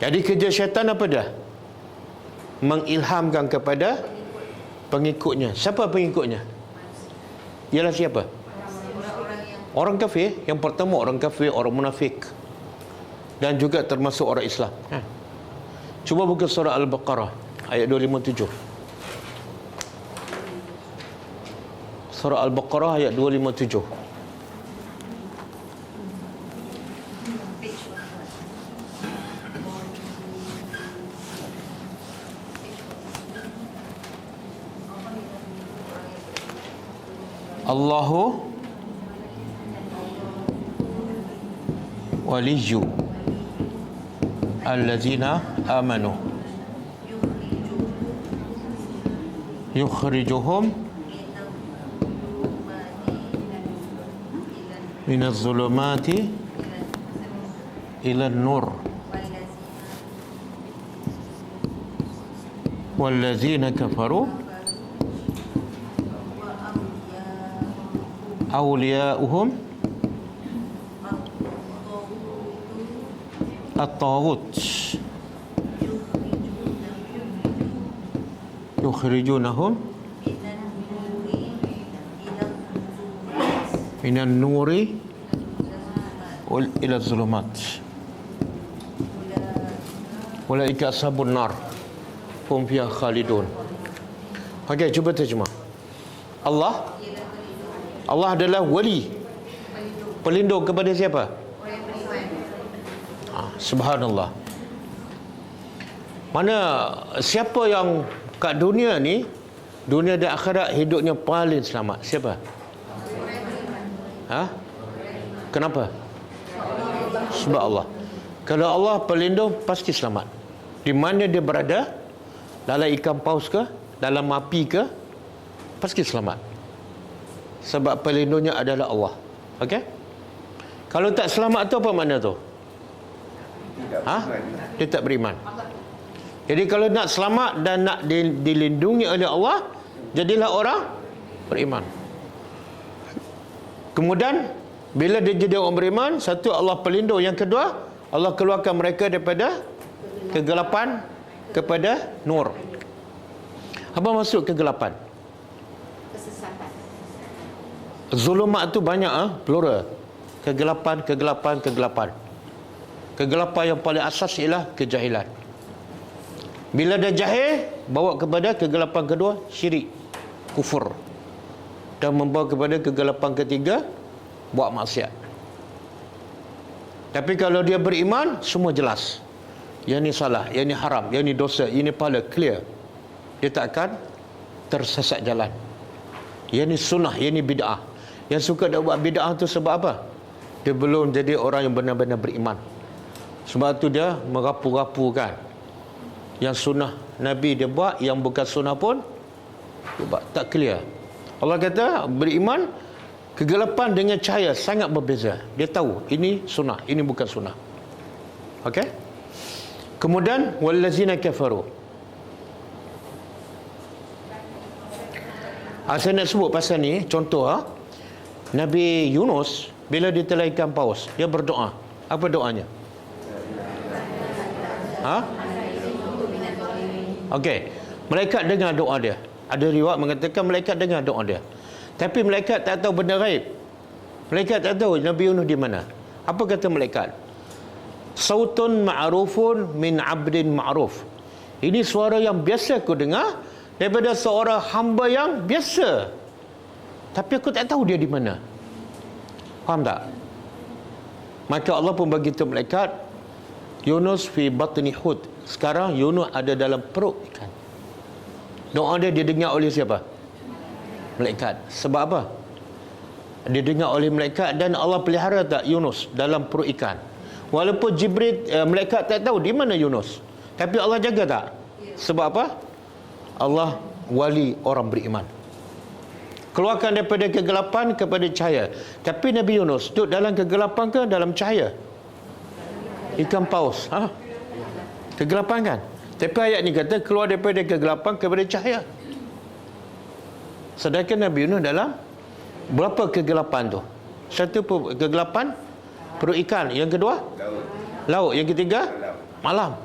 Jadi kerja syaitan apa dia? Mengilhamkan kepada pengikutnya. Siapa pengikutnya? Ialah siapa? Orang kafir. Yang pertama orang kafir, orang munafik, dan juga termasuk orang Islam. Cuba buka surah Al-Baqarah ayat 257. Surah Al-Baqarah ayat 257. Allahu waliyyu allazina amanu yukhrijuhum minaz zulumati ilan nur wallazina kafaru awliya'uhum at-taghut yukhrijunahum minan nuri ila zulumat ulaika ashabun nar hum fiha khalidun. Okey, cuba terjemah. Allah adalah wali, pelindung kepada siapa? Subhanallah. Mana siapa yang kat dunia ni, dunia dan akhirat hidupnya paling selamat? Siapa? Kenapa? Sebab Allah. Kalau Allah pelindung, pasti selamat. Di mana dia berada, dalam ikan paus ke, dalam api ke, pasti selamat. Sebab pelindungnya adalah Allah. Okey? Kalau tak selamat tu apa makna tu? Dia tak beriman. Jadi kalau nak selamat dan nak dilindungi oleh Allah, jadilah orang beriman. Kemudian bila dia jadi orang beriman, satu, Allah pelindung. Yang kedua, Allah keluarkan mereka daripada kegelapan kepada nur. Apa maksud kegelapan? Kesesatan. Zulumat tu banyak, plural. Kegelapan. Kegelapan yang paling asas ialah kejahilan. Bila dah jahil, bawa kepada kegelapan kedua, syirik, kufur. Dan membawa kepada kegelapan ketiga, buat maksiat. Tapi kalau dia beriman, semua jelas. Yang ni salah, yang ni haram, yang ni dosa, yang ni pahala, clear. Dia tak akan tersesat jalan. Yang ni sunnah, yang ni bid'ah. Yang suka nak buat bid'ah tu sebab apa? Dia belum jadi orang yang benar-benar beriman. Sebab tu dia merapu-rapukan. Yang sunnah Nabi dia buat, yang bukan sunnah pun dia buat. Tak clear. Allah kata beriman, kegelapan dengan cahaya sangat berbeza. Dia tahu ini sunnah, ini bukan sunnah. Okey? Kemudian wallazina kafaru. Saya nak sebut pasal ni contoh. Nabi Yunus bila ditelan ikan paus, dia berdoa. Apa doanya? Okey, malaikat dengar doa dia. Ada riwayat mengatakan malaikat dengar doa dia. Tapi malaikat tak tahu benda gaib. Malaikat tak tahu Nabi Yunus di mana. Apa kata malaikat? Sautun ma'rufun min 'abdin ma'ruf. Ini suara yang biasa aku dengar daripada seorang hamba yang biasa. Tapi aku tak tahu dia di mana. Faham tak? Maka Allah pun bagi tahu malaikat, Yunus fi batni hut. Sekarang Yunus ada dalam perut ikan. Doa dia didengar oleh siapa? Malaikat. Sebab apa? Didengar oleh malaikat dan Allah pelihara tak Yunus dalam perut ikan. Walaupun Jibril, malaikat tak tahu di mana Yunus, tapi Allah jaga tak? Sebab apa? Allah wali orang beriman. Keluarkan daripada kegelapan kepada cahaya. Tapi Nabi Yunus duduk dalam kegelapan ke dalam cahaya? Ikan paus. Kegelapan kan? Tapi ayat ni kata keluar daripada kegelapan kepada cahaya. Sedangkan Nabi Yunus dalam berapa kegelapan tu? Satu kegelapan perut ikan. Yang kedua? Laut. Yang ketiga? Malam.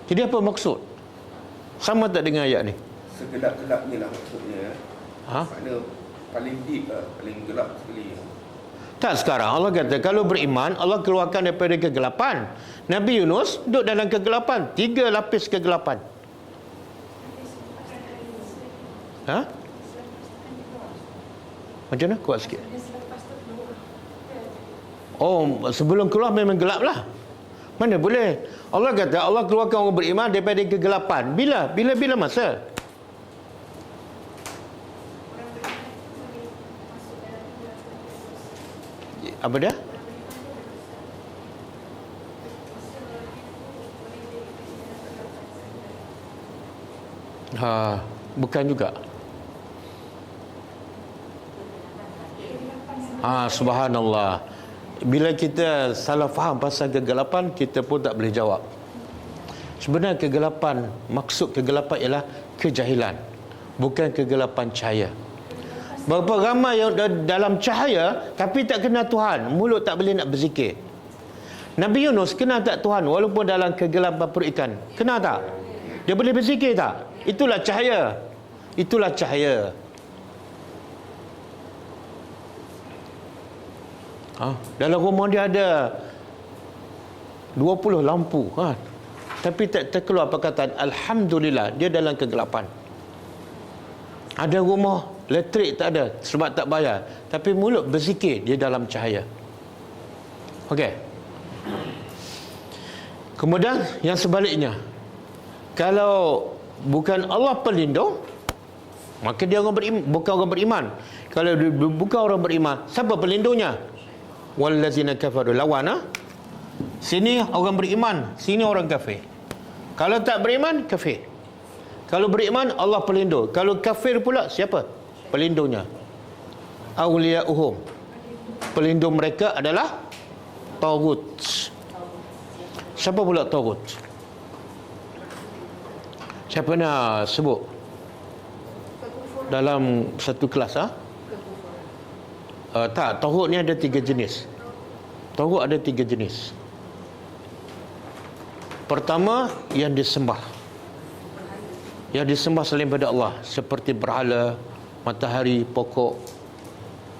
Jadi apa maksud? Sama tak dengan ayat ni? Segelap-gelapnya lah maksudnya. Makna paling deep lah, paling gelap sekali. Tak, sekarang Allah kata kalau beriman Allah keluarkan daripada kegelapan. Nabi Yunus duduk dalam kegelapan, 3 lapis kegelapan. Macam mana? Kuat sikit. Oh, sebelum keluar memang gelap lah. Mana boleh? Allah kata Allah keluarkan orang beriman daripada kegelapan. Bila masa? Apa dia? Bukan juga. Subhanallah. Bila kita salah faham pasal kegelapan, kita pun tak boleh jawab. Sebenarnya kegelapan, maksud kegelapan ialah kejahilan, bukan kegelapan cahaya. Berapa ramai yang dalam cahaya tapi tak kenal Tuhan, mulut tak boleh nak berzikir. Nabi Yunus kenal tak Tuhan walaupun dalam kegelapan perut ikan? Kenal tak? Dia boleh berzikir tak? Itulah cahaya. Itulah cahaya. Dalam rumah dia ada 20 lampu, tapi tak terkeluar perkataan Alhamdulillah, dia dalam kegelapan. Ada rumah elektrik tak ada sebab tak bayar, tapi mulut berzikir, dia dalam cahaya. Okey. Kemudian yang sebaliknya, kalau bukan Allah pelindung, maka dia bukan orang beriman. Kalau bukan orang beriman, siapa pelindungnya? Wallazina kafaru lawana. Sini orang beriman, sini orang kafir. Kalau tak beriman, kafir. Kalau beriman, Allah pelindung. Kalau kafir pula, siapa pelindungnya? Awliya'uhum. Pelindung mereka adalah Taghut. Siapa pula Taghut? Saya pernah sebut dalam satu kelas. Tak, Taghut ni ada 3 jenis. Taghut ada 3 jenis. Pertama, yang disembah. Yang disembah selain pada Allah, seperti berhala, matahari, pokok.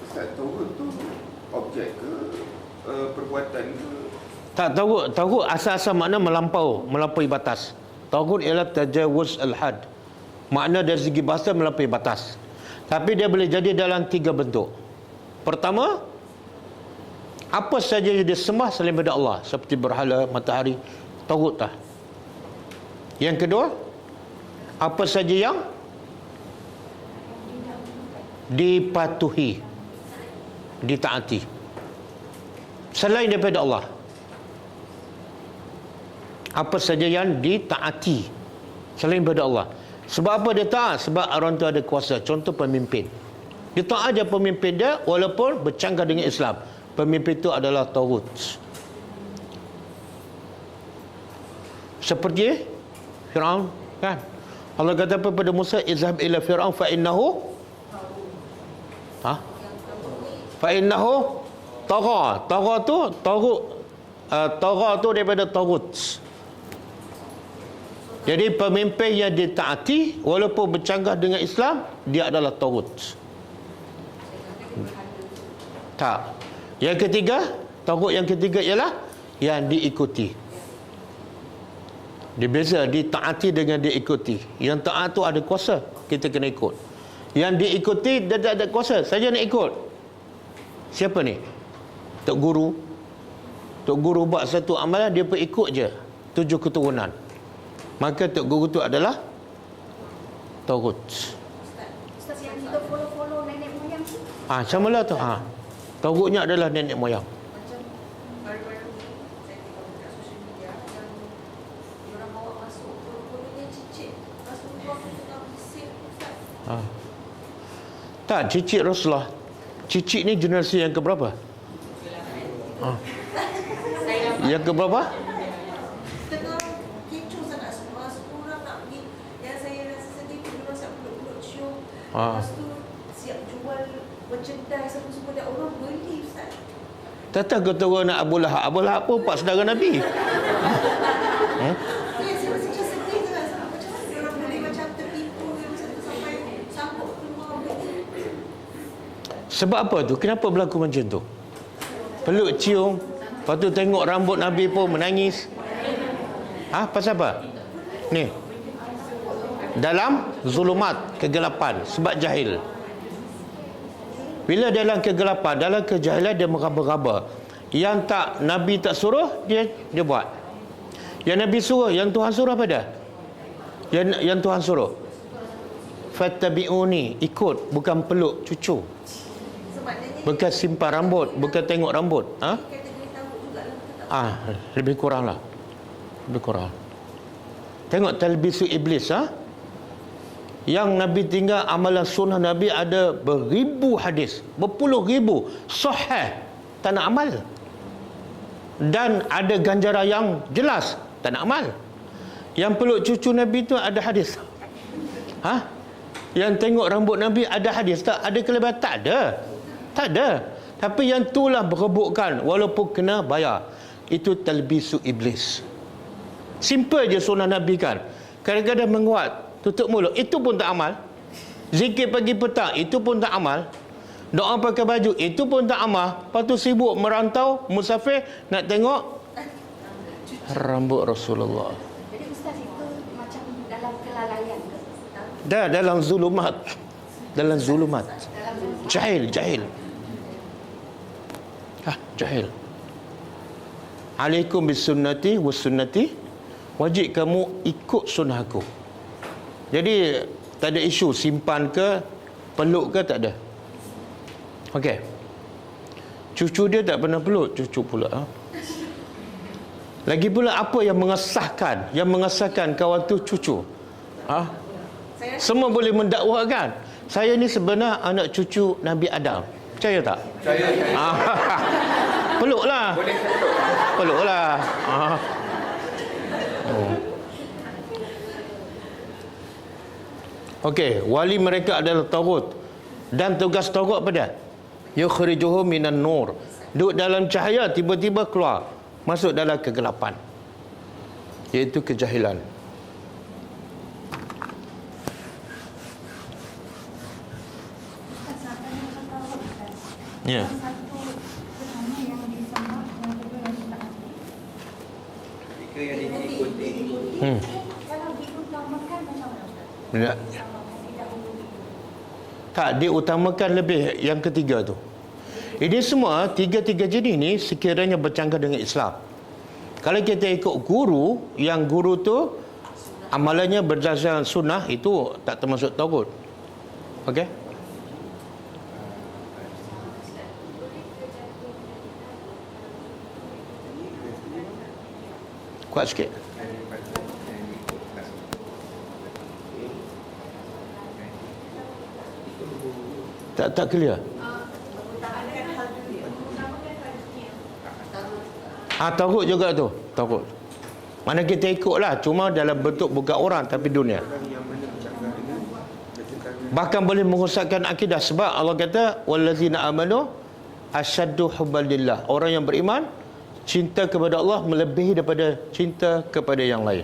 Ustaz, Taghut tu objek ke perbuatan ke? Tak, Taghut asal-asal makna melampaui batas. Taghut ialah tajawuz al-had. Makna dari segi bahasa melampaui batas. Tapi dia boleh jadi dalam 3 bentuk. Pertama, apa saja yang disembah selain daripada Allah, seperti berhala, matahari, Taghut lah. Yang kedua, apa saja yang dipatuhi, ditaati selain daripada Allah. Apa saja yang ditaati selain daripada Allah. Sebab apa dia taat? Sebab orang tu ada kuasa. Contoh pemimpin, dia taat aja pemimpin dia walaupun bercanggah dengan Islam. Pemimpin itu adalah Taghut. Seperti Firaun, kan? Allah kata apa pada Musa? Izhab ila Firaun fa innahu Fa innahu tagha. Tagha tu tagha tu daripada tagut. Jadi pemimpin yang ditaati walaupun bercanggah dengan Islam, dia adalah tagut. Tak. Yang ketiga, tagut yang ketiga ialah yang diikuti. Dia beza ditaati dengan diikuti. Yang taat tu ada kuasa, kita kena ikut. Yang diikuti dia tak ada kuasa, saja nak ikut. Siapa ni? Tok Guru. Tok Guru buat satu amalan, dia pun ikut je 7 keturunan. Maka Tok Guru tu adalah tagut. Ustaz yang kita follow nenek moyang tu. Sama lah tu. Tagutnya adalah nenek moyang. Macam baru-baru ni saya tengok dekat social media yang diorang bawa masuk follow-follownya cicit Rasulullah tu tengah bising Ustaz. Tak, cicit Rasulullah. Cicit ni generasi yang keberapa? Yang keberapa? Tengah kecoh sangat semua orang nak pergi. Yang saya rasa sedih tu diorang siap peluk-peluk cium. Lepas tu siap jual merchandise apa semua dan orang beli Ustaz. Tetap kata orang nak Abu Lahab. Abu Lahab pun pak saudara Nabi. Ya, saya rasa macam sedih tu kan. Macam mana diorang boleh macam tertipu macam tu sampai sanggup keluar beli. Sebab apa tu? Kenapa berlaku macam tu? Peluk cium, lepas tu tengok rambut Nabi pun menangis. Pasal apa? Ni. Dalam zulumat, kegelapan, sebab jahil. Bila dalam kegelapan, dalam kejahilan dia meraba-raba. Yang tak Nabi tak suruh, dia buat. Yang Nabi suruh, yang Tuhan suruh apa dia? Yang Tuhan suruh. Fattabi'uni, ikut, bukan peluk cucu. Bukan simpan rambut, bukan tengok rambut. Lebih kurang lah. Lebih kurang. Tengok talbisu iblis. Yang Nabi tinggal amalan sunnah Nabi ada beribu hadis, berpuluh ribu sahih, tak nak amal. Dan ada ganjaran yang jelas, tak nak amal. Yang peluk cucu Nabi tu ada hadis. Yang tengok rambut Nabi ada hadis tak? Ada kelebihan? Tak ada. Tak ada. Tapi yang itulah berebutkan walaupun kena bayar. Itu talbisu iblis. Simple je sunnah Nabi kan. Kadang-kadang menguat, tutup mulut, itu pun tak amal. Zikir pagi petang, itu pun tak amal. Doa pakai baju, itu pun tak amal. Lepas tu sibuk merantau, musafir, nak tengok rambut Rasulullah. Jadi Ustaz itu macam dalam kelalaian ke? Dah dalam zulumat. Dalam zulumat. Jahil. Jahil. Alaikum bisunnati wa sunnati. Wajib kamu ikut sunnah aku. Jadi tak ada isu simpan ke, peluk ke, tak ada. Okey. Cucu dia tak pernah peluk, cucu pula. Lagi pula apa yang mengesahkan? Yang mengesahkan kawan tu cucu. Semua boleh mendakwakan. Saya ni sebenarnya anak cucu Nabi Adam. Percaya tak? Saya. Peluklah. Boleh saya peluk? Peluklah. Okey, wali mereka adalah tagut. Dan tugas tagut apa dia? Yukhrijuhum minan nur. Duduk dalam cahaya, tiba-tiba keluar, masuk dalam kegelapan, iaitu kejahilan. Ya. Jika yang diikuti. Tak, diutamakan lebih yang ketiga tu. Ini semua tiga-tiga jenis ni sekiranya bercanggah dengan Islam. Kalau kita ikut guru, yang guru tu amalannya berdasarkan sunnah, itu tak termasuk tagut. Okey? Kuat sikit. Tak clear. Tagut juga tu. Tagut. Mana kita ikutlah, cuma dalam bentuk bukan orang tapi dunia. Bahkan boleh merosakkan akidah sebab Allah kata wallazina amanu asyaddu hubban lillah. Orang yang beriman cinta kepada Allah melebihi daripada cinta kepada yang lain.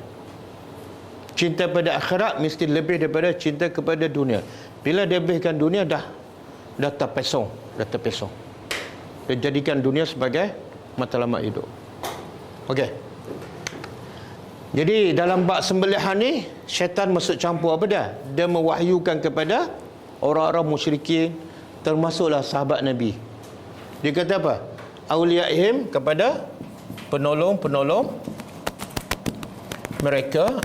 Cinta pada akhirat mesti lebih daripada cinta kepada dunia. Bila dia lebihkan dunia dah terpesong. Dia jadikan dunia sebagai matlamat hidup. Okey. Jadi dalam bab sembelihan ni syaitan masuk campur apa dia? Dia mewahyukan kepada orang-orang musyrikin, termasuklah sahabat Nabi. Dia kata apa? Auliyaihim, kepada penolong-penolong mereka,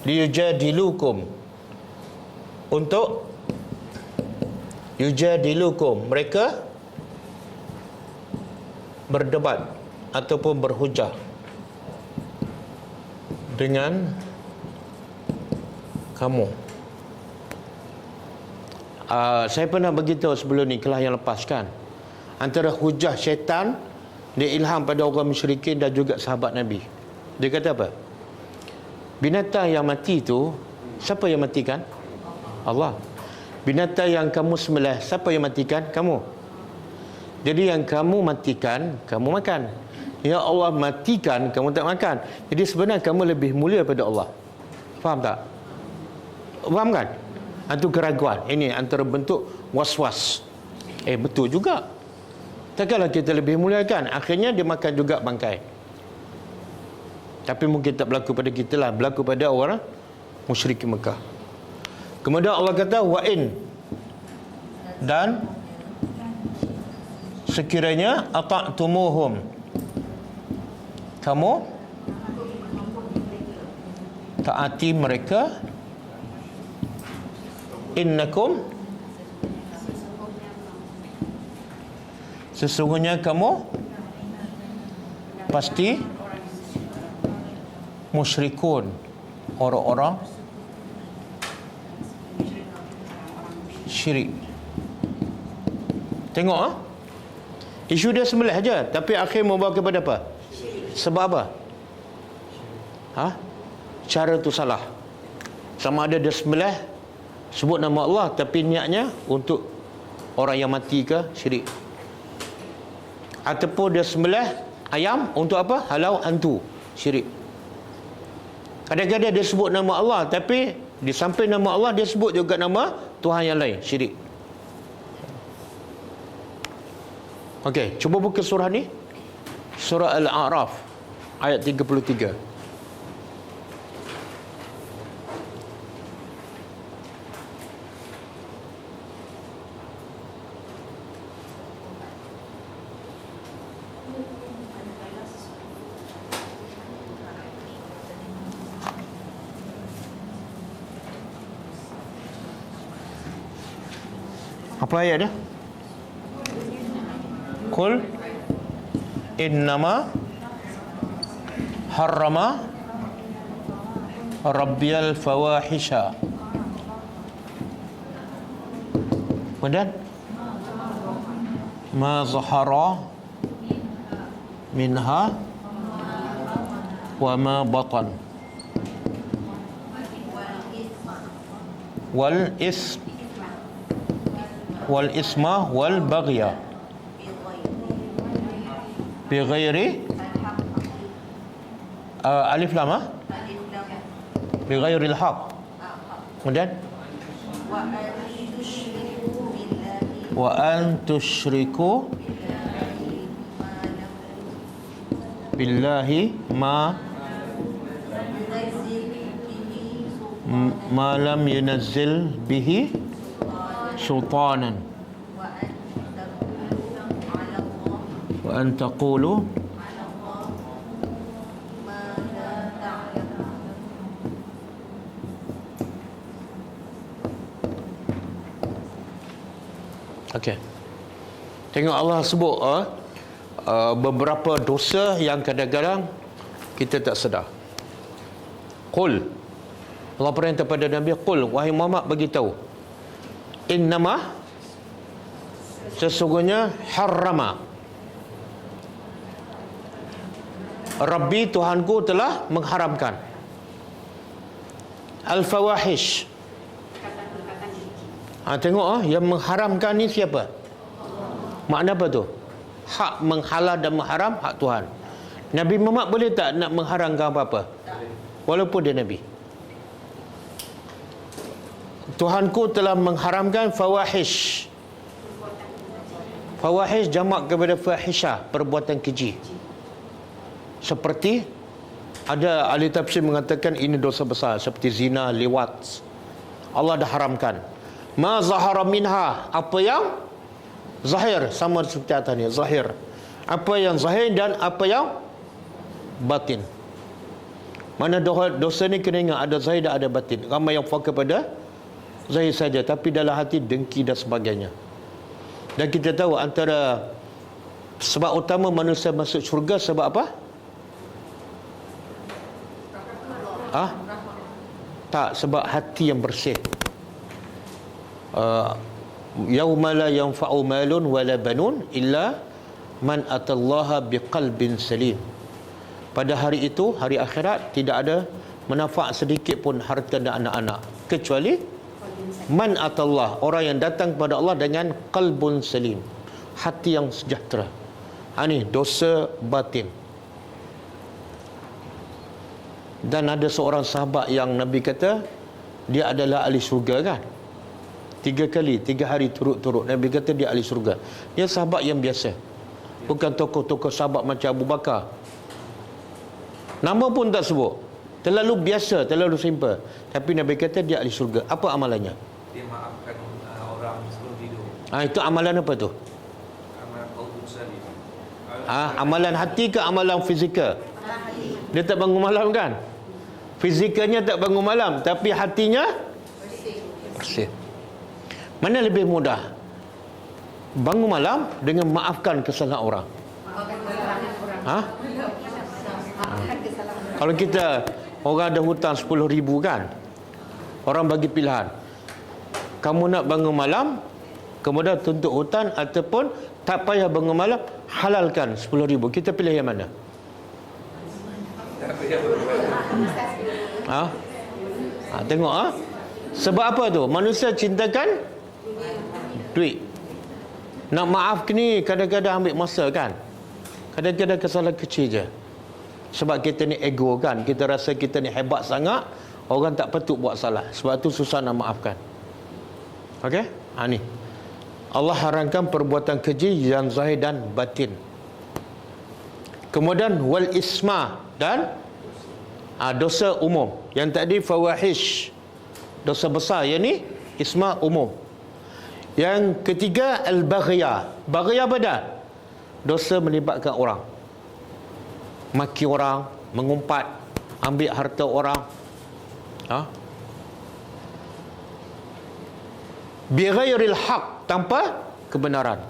liyujadilukum, untuk yujadilukum, mereka berdebat ataupun berhujah dengan kamu. Saya pernah beritahu sebelum ni, kelas yang lepas kan, antara hujah syaitan, dia ilham pada orang musyrikin dan juga sahabat Nabi. Dia kata apa? Binatang yang mati tu, siapa yang matikan? Allah. Binatang yang kamu sembelih, siapa yang matikan? Kamu. Jadi yang kamu matikan, kamu makan. Ya Allah matikan, kamu tak makan. Jadi sebenarnya kamu lebih mulia pada Allah. Faham tak? Faham kan? Itu keraguan. Ini antara bentuk was-was. Betul juga. Takkanlah kita lebih mulia kan? Akhirnya dia makan juga bangkai. Tapi mungkin tak berlaku pada kita lah. Berlaku pada orang musyrik Mekah. Kemudian Allah kata wa'in, dan sekiranya ata'tumuhum, kamu taati mereka, innakum, sesungguhnya kamu pasti musyrikun, orang-orang syirik. Tengok isu dia sembelih aja, tapi akhir membawa kepada apa? Sebab apa? Cara tu salah. Sama ada dia sembelih sebut nama Allah, tapi niatnya untuk orang yang mati ke syirik. Ataupun dia sembelih ayam untuk apa? Halau hantu, syirik. Kadang-kadang dia sebut nama Allah, tapi di samping nama Allah dia sebut juga nama Tuhan yang lain, syirik. Okey, cuba buka surah ni. Surah Al-A'raf ayat 33. Apa ayat dia? Qul innama harrama rabbiyal fawahisha. Kemudian ma zahara minha wa ma batan wal isma wal baghya bighairi alif lam bighairil haq. Kemudian wa an tusyriku billahi ma lam yunazzil bihi sultanan wa an taqulu Okey. Tengok Allah sebut beberapa dosa yang kadang-kadang kita tak sedar. Qul, Allah perintah pada Nabi, qul, wahai Muhammad beritahu, innama, sesungguhnya, harrama, Rabbi, Tuhanku telah mengharamkan, al-fawahish. Tengok yang mengharamkan ni siapa? Makna apa tu? Hak menghalal dan mengharam hak Tuhan. Nabi Muhammad boleh tak nak mengharamkan apa-apa? Walaupun dia Nabi. Tuhanku telah mengharamkan fawahish. Fawahish jamak kepada fahisha, perbuatan keji. Seperti ada ahli tafsir mengatakan ini dosa besar, seperti zina, liwat. Allah dah haramkan. Ma zahara minha, apa yang zahir, sama seperti atas ni, zahir. Apa yang zahir dan apa yang batin. Mana dosa ni kena ingat, ada zahir dan ada batin. Ramai yang fokus pada zahir saja, tapi dalam hati dengki dan sebagainya. Dan kita tahu antara sebab utama manusia masuk syurga sebab apa? Tak, sebab hati yang bersih. Yauma la yanfa'u malun wala banun illa man atallaha biqalbin salim. Pada hari itu, hari akhirat, tidak ada manfaat sedikit pun harta dan anak-anak, kecuali man atallah, orang yang datang kepada Allah dengan qalbun salim, hati yang sejahtera. Ini dosa batin. Dan ada seorang sahabat yang Nabi kata dia adalah ahli syurga kan. 3 hari turut-turut Nabi kata dia ahli syurga. Dia sahabat yang biasa, bukan tokoh-tokoh sahabat macam Abu Bakar. Nama pun tak sebut, terlalu biasa, terlalu simple. Tapi Nabi kata dia ahli syurga. Apa amalannya? Dia maafkan orang sebelum tidur. Itu amalan apa tu? Amalan qaulun salim. Amalan hati ke amalan fizikal? Dia tak bangun malam kan? Fizikalnya tak bangun malam, tapi hatinya bersih. Mana lebih mudah? Bangun malam dengan maafkan kesalahan orang. Kalau kita, orang ada hutang 10,000 kan, orang bagi pilihan, kamu nak bangun malam, kemudian tuntut hutang, ataupun tak payah bangun malam, halalkan 10,000. Kita pilih yang mana? Tengok sebab apa tu? Manusia cintakan duit. Nak maaf ni kadang-kadang ambil masa kan. Kadang-kadang kesalahan kecil je. Sebab kita ni ego kan, kita rasa kita ni hebat sangat, orang tak patut buat salah. Sebab tu susah nak maafkan. Okey? Ni Allah haramkan perbuatan keji yang zahir dan batin. Kemudian wal isma, dan dosa umum. Yang tadi fawahish, dosa besar. Yang ni isma umum. Yang ketiga al-baghya. Baghya apa dah? Dosa melibatkan orang. Maki orang, mengumpat, ambil harta orang. Bighairil haq, tanpa kebenaran.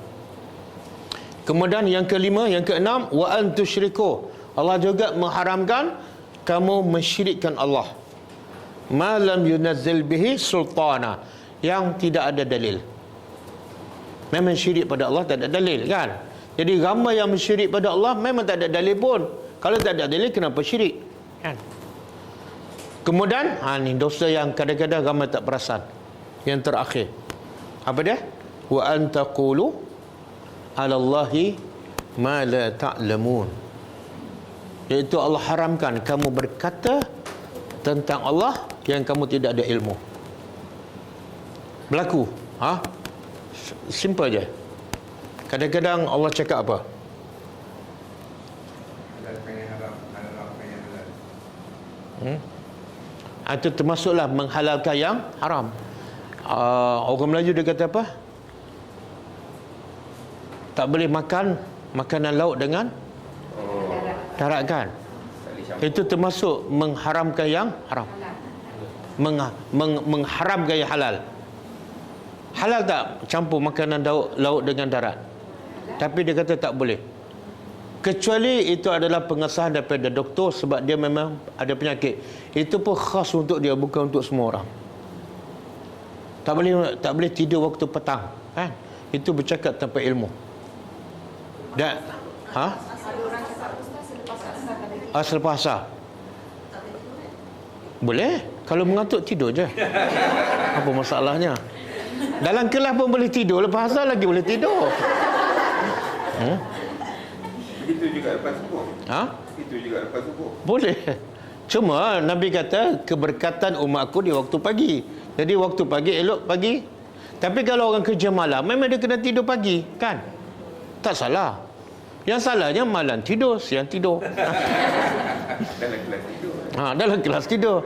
Kemudian yang kelima, yang keenam, wa an tusyriku. Allah juga mengharamkan kamu mensyirikkan Allah. Ma lam yunazzil bihi sultana, yang tidak ada dalil. Memang syirik pada Allah tak ada dalil kan. Jadi ramai yang mensyirik pada Allah memang tak ada dalil pun. Kalau tak ada dalil, kenapa syirik kan? Kemudian ni dosa yang kadang-kadang ramai tak perasan. Yang terakhir apa dia? Wa an taqulu 'ala Allahi ma la ta'lamun. Iaitu Allah haramkan kamu berkata tentang Allah yang kamu tidak ada ilmu. Berlaku. Simple je. Kadang-kadang Allah cakap apa? Itu termasuklah menghalalkan yang haram. Orang Melayu dia kata apa? Tak boleh makan makanan laut dengan darat kan? Itu termasuk mengharamkan yang haram. Mengharamkan yang halal. Halal tak campur makanan laut dengan darat? Tapi dia kata tak boleh. Kecuali itu adalah pengesahan daripada doktor, sebab dia memang ada penyakit. Itu pun khas untuk dia, bukan untuk semua orang. Tak boleh tidur waktu petang kan? Itu bercakap tanpa ilmu. Dan selepas asar boleh. Kalau mengantuk tidur je. Apa masalahnya? Dalam kelas pun boleh tidur, lepas asar lagi boleh tidur. Begitu juga lepas subuh. Ha? Itu juga lepas subuh. Boleh. Cuma Nabi kata keberkatan umatku di waktu pagi. Jadi waktu pagi elok pagi. Tapi kalau orang kerja malam memang dia kena tidur pagi, kan? Tak salah. Yang salahnya malam tidur, siang tidur. Dalam kelas tidur. Dalam kelas tidur.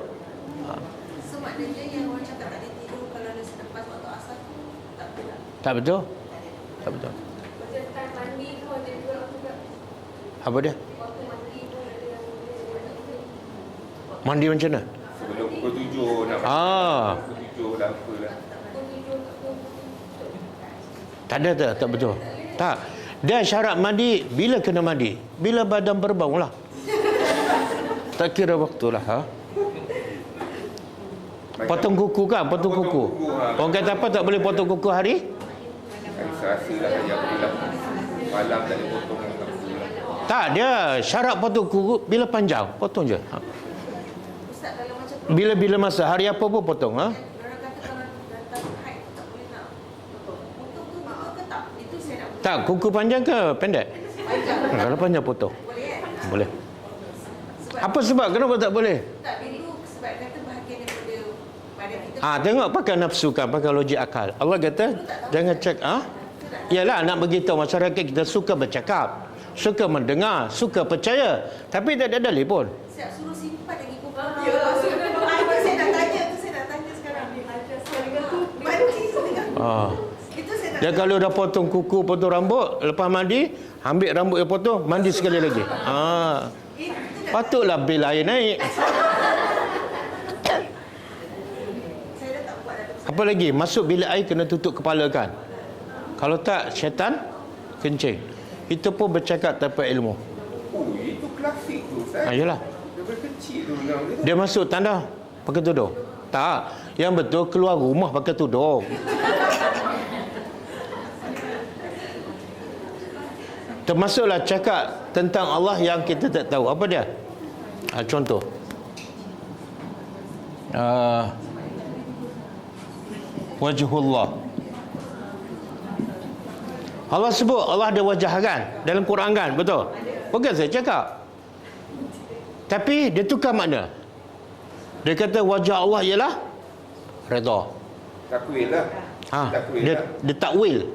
So maknanya yang orang cakap tak boleh tidur kalau ada selepas waktu asar tu tak betul. Tak betul? Tak betul. Macam time mandi tu ada juga juga. Apa dia? Waktu mandi tu ada yang boleh. Mandi macam mana? Sebelum pukul 7 nak pukul 7 lah apalah. Tak ada, tak betul. Tak. Dia syarat mandi bila kena mandi? Bila badan berbau lah. Tak kira waktu lah. Potong kuku kan? Potong kuku. Orang kata apa tak boleh potong kuku hari? Rasa lah yang bilang malam tak boleh potong. Tak, dia syarat potong kuku bila panjang. Potong je. Ustaz kalau macam Bila-bila masa. Hari apa pun potong. orang kata kalau datang haid tak boleh nak potong. Potong tu betul ke tak? Itu saya nak Tak, kuku panjang ke pendek? panjang. Kalau panjang potong. Boleh kan? Boleh. Sebab Apa sebab? Kenapa tak boleh? tak itu sebab kata bahagian daripada badan kita. Tengok pakai nafsu kan, pakai logik akal. Allah kata jangan cek. Yalah, nak beritahu masyarakat kita suka bercakap, suka mendengar, suka percaya, tapi tak ada dalil pun. Siap suruh simpan lagi kuku. Ya, itu saya nak tanya, sekarang. Banci setengah. Itu saya nak Dia kalau dah potong kuku, potong rambut, lepas mandi, ambil rambut yang potong, mandi sekali lagi. Patutlah bil air naik. saya dah tak buat dah. Apa lagi? Masuk bilik air kena tutup kepala kan? Kalau tak, syaitan kencing. Itu pun bercakap tanpa ilmu. Oh, itu klasik tu, Ustaz. Yalah. Daripada kecil tu orang dia. Dia masuk tanda pakai tudung. Tak. Yang betul keluar rumah pakai tudung. Termasuklah cakap tentang Allah yang kita tak tahu. Apa dia? Contoh. Wajhullah. Allah sebut Allah ada wajah kan? Dalam Quran kan? Betul? Bukan saya cakap. Tapi dia tukar makna. Dia kata wajah Allah ialah redha. Takwil lah. Takwil lah. Dia takwil.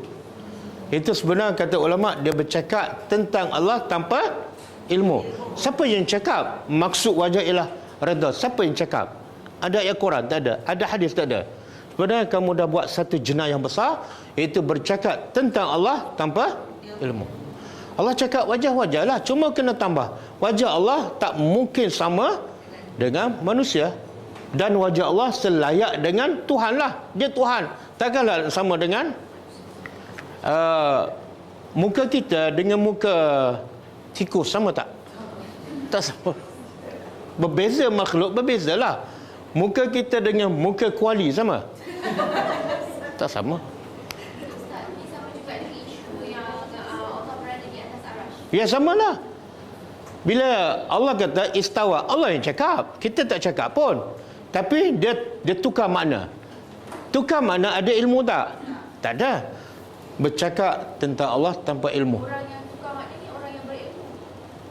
Itu sebenarnya kata ulama dia bercakap tentang Allah tanpa ilmu. Siapa yang cakap maksud wajah ialah redha? Siapa yang cakap? Ada ayat Quran? Tak ada. Ada hadis? Tak ada. Sebenarnya kamu dah buat satu jenayah yang besar, iaitu bercakap tentang Allah tanpa ilmu. Allah cakap wajah-wajah lah, cuma kena tambah. Wajah Allah tak mungkin sama dengan manusia. Dan wajah Allah selayak dengan Tuhan lah. Dia Tuhan. Takkanlah sama dengan muka kita dengan muka tikus, sama tak? Tak sama. Berbeza makhluk, berbeza lah. Muka kita dengan muka kuali sama? Tak sama. Ustaz, ini sama juga dengan isu yang Allah berada di atas arasy. Ya samalah. Bila Allah kata istawa, Allah yang cakap. Kita tak cakap pun. Tapi dia tukar makna. Tukar makna ada ilmu tak? Tak ada. Bercakap tentang Allah tanpa ilmu. Orang yang tukar makna ni orang yang berilmu.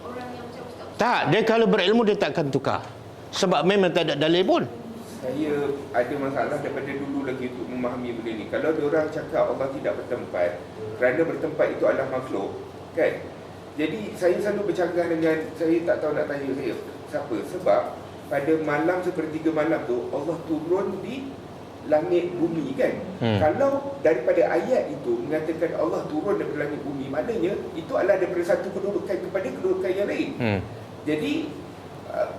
Orang yang macam ustaz. Tak, dia kalau berilmu dia takkan tukar. Sebab memang tak ada dalil pun. Saya ada masalah daripada dulu lagi untuk memahami benda ni. Kalau diorang cakap Allah tidak bertempat, kerana bertempat itu adalah makhluk, kan? Jadi saya selalu bercanggah dengan, saya tak tahu nak tanya saya siapa. Sebab pada malam sepertiga malam tu Allah turun di langit bumi, kan? Kalau daripada ayat itu mengatakan Allah turun daripada langit bumi, maknanya itu adalah daripada satu kedudukan kepada kedudukan yang lain. Jadi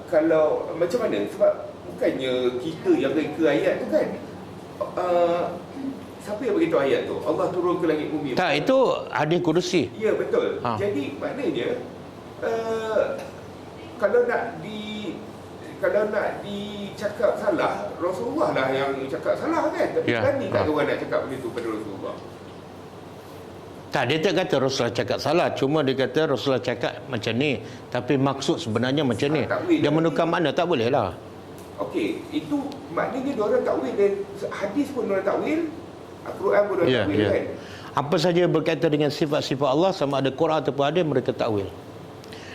kalau macam mana? Sebab bukannya kita yang reka ayat tu, kan? Siapa yang beritahu ayat tu? Allah turun ke langit bumi. Tak, itu hadis kudusi. Ya, betul. Jadi maknanya kalau nak dicakap salah, Rasulullah lah yang cakap salah, kan? Tapi berani tak orang nak cakap benda tu pada Rasulullah? Tak, dia tak kata Rasulullah cakap salah. Cuma dia kata Rasulullah cakap macam ni, tapi maksud sebenarnya macam ni. Dia menukar makna, tak boleh lah. Okey, itu maknanya diorang takwil, dan hadis pun diorang takwil, Al-Quran pun diorang takwil, kan? Apa saja berkaitan dengan sifat-sifat Allah, sama ada Quran ataupun hadis, mereka takwil.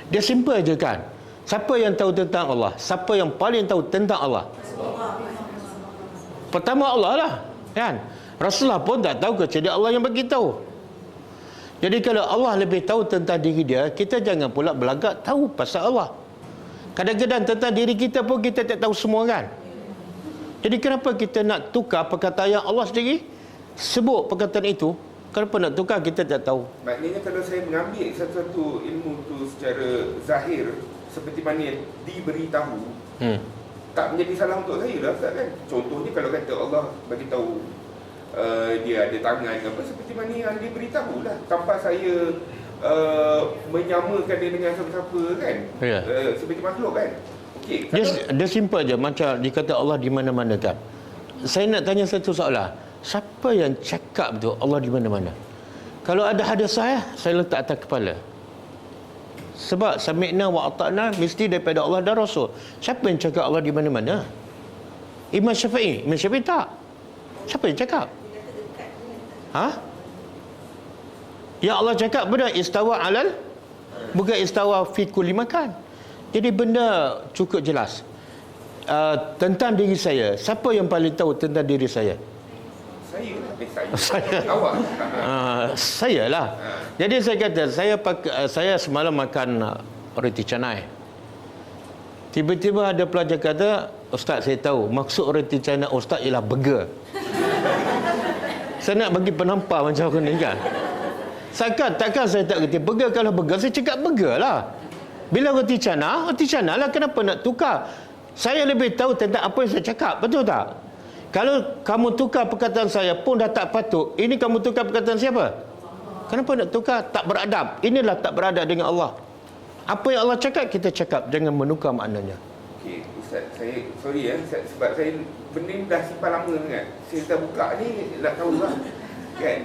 Dia simple je kan. Siapa yang tahu tentang Allah? Siapa yang paling tahu tentang Allah? Pertama Allah lah, kan? Rasulullah pun tak tahu kecuali Allah yang bagi tahu. Jadi kalau Allah lebih tahu tentang diri dia, kita jangan pula berlagak tahu pasal Allah. Kadang-kadang tentang diri kita pun kita tak tahu semua kan. Jadi kenapa kita nak tukar perkataan yang Allah sendiri sebut perkataan itu? Kenapa nak tukar, kita tak tahu. Maknanya kalau saya mengambil satu-satu ilmu tu secara zahir seperti mana yang diberitahu, tak menjadi salah untuk saya lah Ustaz kan. Contohnya kalau kata Allah bagi tahu dia ada tangan apa, seperti mana yang diberitahu lah, tanpa saya menyamakan dia dengan siapa-siapa kan. Seperti makhluk kan. Okey, Dia simple je, macam dikata Allah di mana-mana kan. Saya nak tanya satu soalan. Siapa yang cakap tu Allah di mana-mana? Kalau ada hadis saya letak atas kepala. Sebab sami'na wa ata'na mesti daripada Allah dan Rasul. Siapa yang cakap Allah di mana-mana? Imam Syafi'i tak. Siapa yang cakap? Yang Allah cakap benda istawa alal, bukan istawa fi kulli makan. Jadi benda cukup jelas. Tentang diri saya, siapa yang paling tahu tentang diri saya? Saya. Awak. Saya lah. Jadi saya kata, saya semalam makan roti canai. Tiba-tiba ada pelajar kata, Ustaz saya tahu maksud roti canai Ustaz ialah burger. Saya nak bagi penampar macam aku ni kan. Takkan saya tak kerti burger. Kalau burger, saya cakap burger lah. Bila roti canai lah. Kenapa nak tukar? Saya lebih tahu tentang apa yang saya cakap. Betul tak? Kalau kamu tukar perkataan saya pun dah tak patut. Ini kamu tukar perkataan siapa? Kenapa nak tukar? Tak beradab. Inilah tak beradab dengan Allah. Apa yang Allah cakap, kita cakap. Jangan menukar maknanya. Okey, Ustaz, saya sorry sebab saya benda ni dah simpan lama sangat. Saya dah buka ni nak tahu lah. Kan?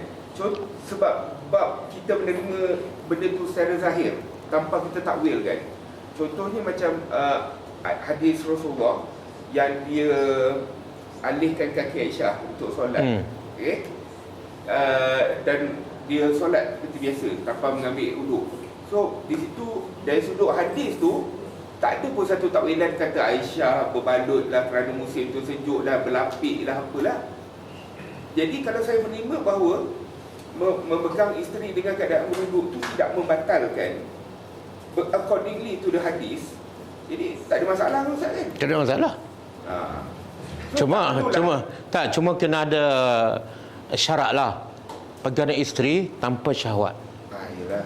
Sebab bab kita menerima benda tu secara zahir tanpa kita takwil kan. Contohnya macam hadis Rasulullah yang dia alihkan kaki Aisyah untuk solat. Okey. Dan dia solat seperti biasa tanpa mengambil uduk. So di situ dari sudut hadis tu tak ada pun satu takwilan kata Aisyah berbalutlah kerana musim tu sejuk lah, berlapik lah, apalah. Jadi kalau saya menerima bahawa memegang isteri dengan keadaan beruduk tu tidak membatalkan accordingly to the hadis, jadi tak ada masalah kan Ustaz kan? Tak ada masalah. Cuma kena ada syarat lah. Pegangan isteri tanpa syahwat. Yalah.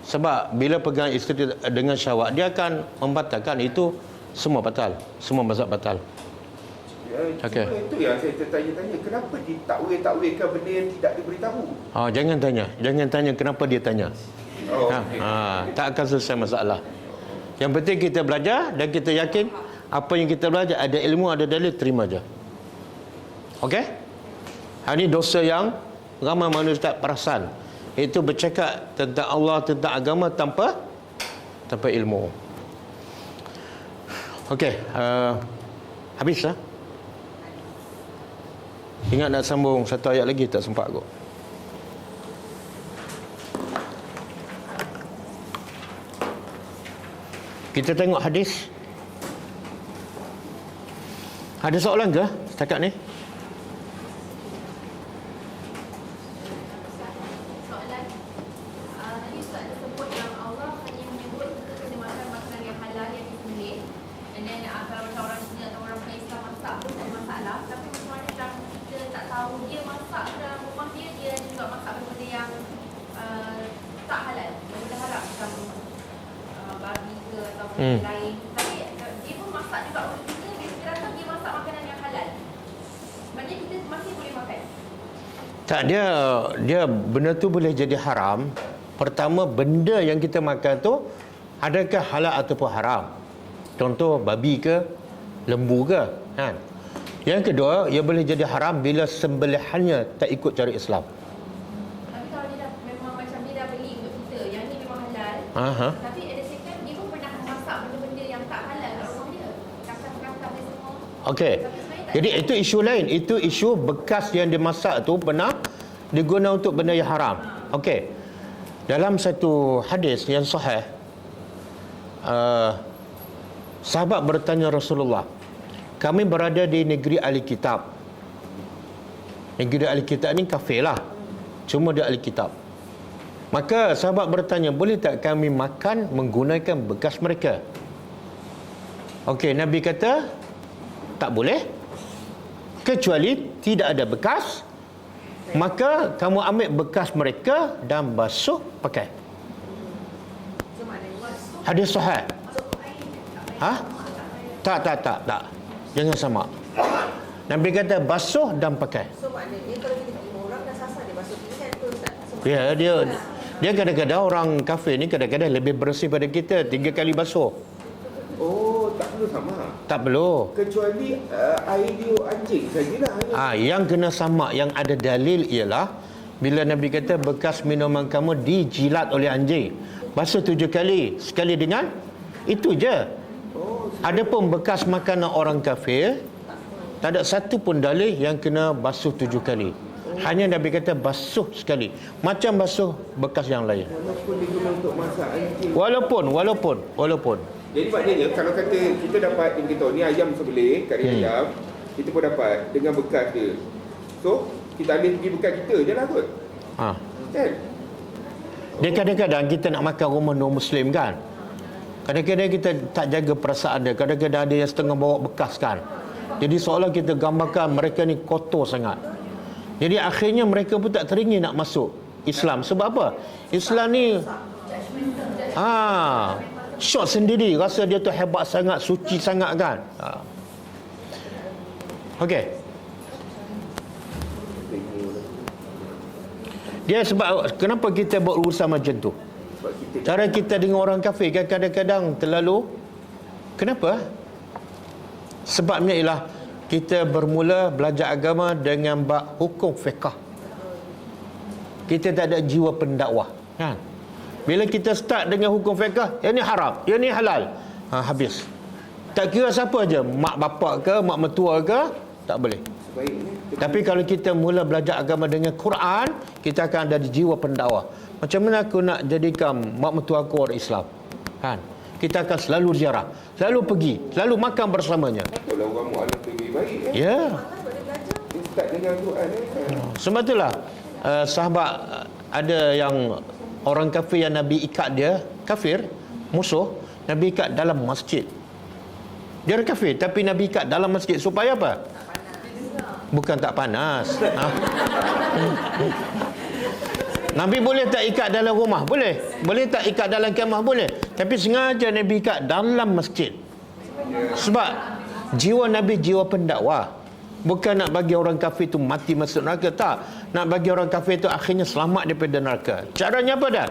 Sebab bila pegang isteri dengan syahwat, dia akan membatalkan. Itu semua batal. Semua mazhab batal. Okey. Itu yang saya tertanya-tanya, kenapa ditakwil-takwilkan benda yang tidak diberitahu? Jangan tanya kenapa dia tanya. Tak akan selesai masalah. Yang penting kita belajar dan kita yakin apa yang kita belajar ada ilmu, ada dalil, terima je. Okey? Ini dosa yang ramai manusia tak perasan. Itu bercakap tentang Allah, tentang agama tanpa ilmu. Okey, habis lah. Ingat nak sambung satu ayat lagi, tak sempat kot. Kita tengok hadis. Ada soalan ke setakat ni? Soalan, tadi Ustaz ada sebut yang Allah hanya menyebut kita kena makan makanan yang halal, yang disembelih. And then kalau macam orang Cina atau orang Islam masak pun tak ada masalah. Tapi macam mana macam kita tak tahu dia masak dalam rumah dia juga masak benda yang tak halal, benda haram macam babi ke atau benda lain. Tapi dia pun masak juga orang Cina, dia rasa dia masak makanan yang halal. Maknanya kita masih boleh makan. Tak, dia benda tu boleh jadi haram. Pertama, benda yang kita makan tu adakah halal ataupun haram. Contoh babi ke, lembu ke, kan? Yang kedua, ia boleh jadi haram bila sembelihannya tak ikut cara Islam. Tapi kalau dia dah memang macam dia dah beli untuk kita, yang ni memang halal. Tapi at the same time dia pun pernah masak benda-benda yang tak halal kat rumah dia. Kacang-kacang dia semua. Okey. Jadi itu isu lain. Itu isu bekas yang dimasak tu pernah diguna untuk benda yang haram. Okey. Dalam satu hadis yang sahih, sahabat bertanya Rasulullah, kami berada di negeri ahli kitab. Negeri ahli kitab ni kafir lah, cuma dia ahli kitab. Maka sahabat bertanya, boleh tak kami makan menggunakan bekas mereka? Okey, Nabi kata tak boleh, kecuali tidak ada bekas, maka kamu ambil bekas mereka dan basuh pakai. Hadis sahih. Tak. Jangan sama. Nabi kata basuh dan pakai. So maknanya kalau kita tengok orang dah sasar dia basuh pinggan tu Ustaz. So, Ya, dia kadang-kadang orang kafir ni kadang-kadang lebih bersih pada kita, 3 kali basuh. Oh, tak perlu sama. Tak perlu. Kecuali air liur anjing sajalah hanya. Yang kena sama, yang ada dalil ialah bila Nabi kata bekas minuman kamu dijilat oleh anjing, basuh 7 kali, sekali dengan itu je. Adapun bekas makanan orang kafir, tak ada satu pun dalil yang kena basuh 7 kali. Hanya Nabi kata basuh sekali, macam basuh bekas yang lain. Walaupun diguna untuk masak anjing. Walaupun. Jadi maknanya kalau kata kita dapat, yang kita tahu ni ayam sebelih, kari ayam, kita pun dapat dengan bekas dia. So, kita ambil pergi bekas kita je lah kot. Kan? Dia kadang-kadang kita nak makan rumah non-Muslim kan, kadang-kadang kita tak jaga perasaan dia. Kadang-kadang ada yang setengah bawa bekas kan. Jadi seolah kita gambarkan mereka ni kotor sangat. Jadi akhirnya mereka pun tak teringin nak masuk Islam. Sebab apa? Islam ni syok sendiri, rasa dia tu hebat sangat, suci sangat kan. Okey. Dia sebab kenapa kita buat urusan macam tu? Cara kita dengan orang kafir kan kadang-kadang terlalu, kenapa? Sebabnya ialah kita bermula belajar agama dengan bab hukum fiqh. Kita tak ada jiwa pendakwah kan. Bila kita start dengan hukum fiqh, yang ni haram, yang ni halal, habis. Tak kira siapa aja, mak bapak ke, mak mertua ke, tak boleh. Tapi kalau kita mula belajar agama dengan Quran, kita akan ada jiwa pendakwah. Macam mana aku nak jadikan mak mertua aku orang Islam? Kan? Kita akan selalu ziarah, selalu pergi, selalu makan bersamanya. Kalau orang mu'alaf lebih baik kan? Ya. Dia start dengan Quran kan? Sebab itulah sahabat ada yang orang kafir yang Nabi ikat dia, kafir, musuh, Nabi ikat dalam masjid. Dia orang kafir tapi Nabi ikat dalam masjid supaya apa? Bukan tak panas. Nabi boleh tak ikat dalam rumah? Boleh. Boleh tak ikat dalam kemah? Boleh. Tapi sengaja Nabi ikat dalam masjid. Sebab jiwa Nabi jiwa pendakwah. Bukan nak bagi orang kafir tu mati masuk neraka. Tak. Nak bagi orang kafir tu akhirnya selamat daripada neraka. Caranya apa dah?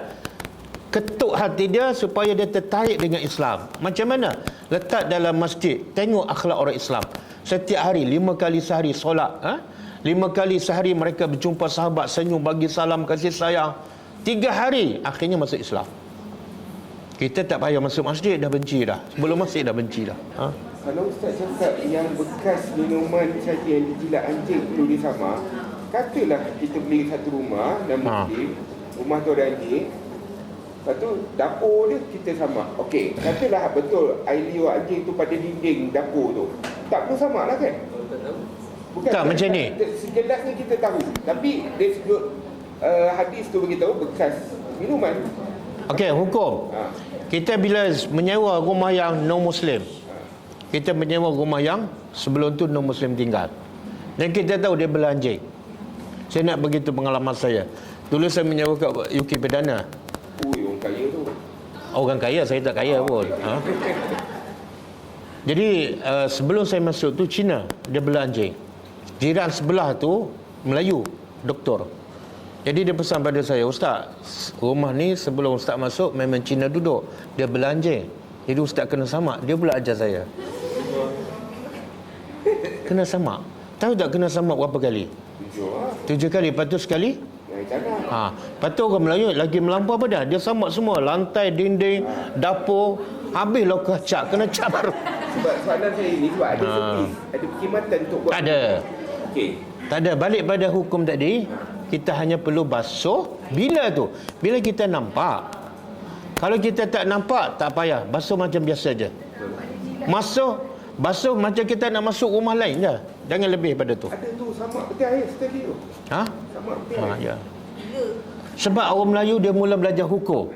Ketuk hati dia supaya dia tertarik dengan Islam. Macam mana? Letak dalam masjid. Tengok akhlak orang Islam. Setiap hari 5 kali sehari solat. 5 kali sehari mereka berjumpa sahabat, senyum, bagi salam, kasih sayang. 3 hari akhirnya masuk Islam. Kita tak payah masuk masjid dah benci dah. Sebelum masjid dah benci dah. Kalau Ustaz cakap yang bekas minuman saja yang dijilat anjing perlu disama, katalah kita beli satu rumah dan Muslim, rumah tu ada anjing, lepas tu dapur dia kita sama. Okey, katalah betul air liur anjing tu pada dinding dapur tu, tak perlu sama lah kan? Bukan, tak macam ni. Sejelasnya kita tahu, tapi dia sebut hadis tu beritahu bekas minuman. Okey, hukum. Kita bila menyewa rumah yang non-Muslim, kita menyewa rumah yang sebelum tu non-Muslim tinggal, dan kita tahu dia bela anjing. Saya nak begitu pengalaman saya. Dulu saya menyewa kat UK Perdana. Orang kaya tu. Orang kaya, saya tak kaya pun. Jadi sebelum saya masuk tu Cina, dia bela anjing. Jiran sebelah tu Melayu, doktor. Jadi dia pesan pada saya, Ustaz, rumah ni sebelum Ustaz masuk memang Cina duduk, dia bela anjing. Jadi Ustaz kena samak. Dia pula ajar saya. Kena samak. Tahu tak kena samak berapa kali? 7 kali. Lepas tu sekali? Lepas tu orang Melayu lagi melampau apa dah? Dia samak semua. Lantai, dinding, dapur. Habislah cat. Kena cat baru. Sebab soalan saya ni sebab ada servis, ada perkhidmatan untuk buat. Tak ada. Okey. Tak ada. Balik pada hukum tadi, Kita hanya perlu basuh. Bila tu? Bila kita nampak. Kalau kita tak nampak, tak payah. Basuh macam biasa je. Basuh macam kita nak masuk rumah lain je. Jangan lebih pada tu. Ada tu sama peti air sekali tu. Ha? Sama peti Ya. air. Sebab orang Melayu dia mula belajar hukum.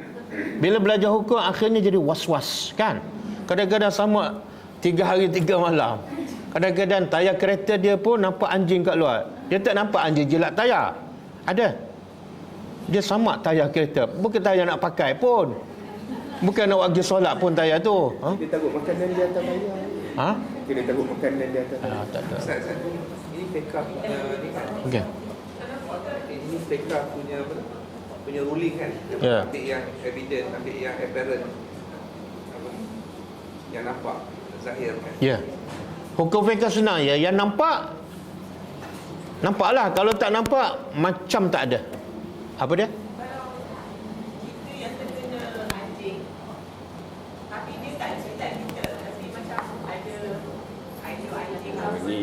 Bila belajar hukum akhirnya jadi was-was kan. Kadang-kadang sama 3 hari 3 malam. Kadang-kadang tayar kereta dia pun nampak anjing kat luar. Dia tak nampak anjing jilat tayar. Ada. Dia samak tayar kereta. Bukan tayar nak pakai pun. Bukan nak pergi solat pun tayar tu. Ha? Dia takut makanan dia atas tayar. Ha? Dia takut makanan dia atas tayar. Tak ada. Ustaz, ini PK punya ni kan. Okey. Ini PK punya apa? Punya ruling kan. Ya. Ambil yang evident, ambil yang apparent. Apa? Yang nampak zahir kan. Ya. Hukum fiqh senang ya. Yang nampaklah. Kalau tak nampak macam tak ada. Apa dia? Itu yang terkena anjing. Tapi dia tak cerita kita. Tapi macam ada anjing.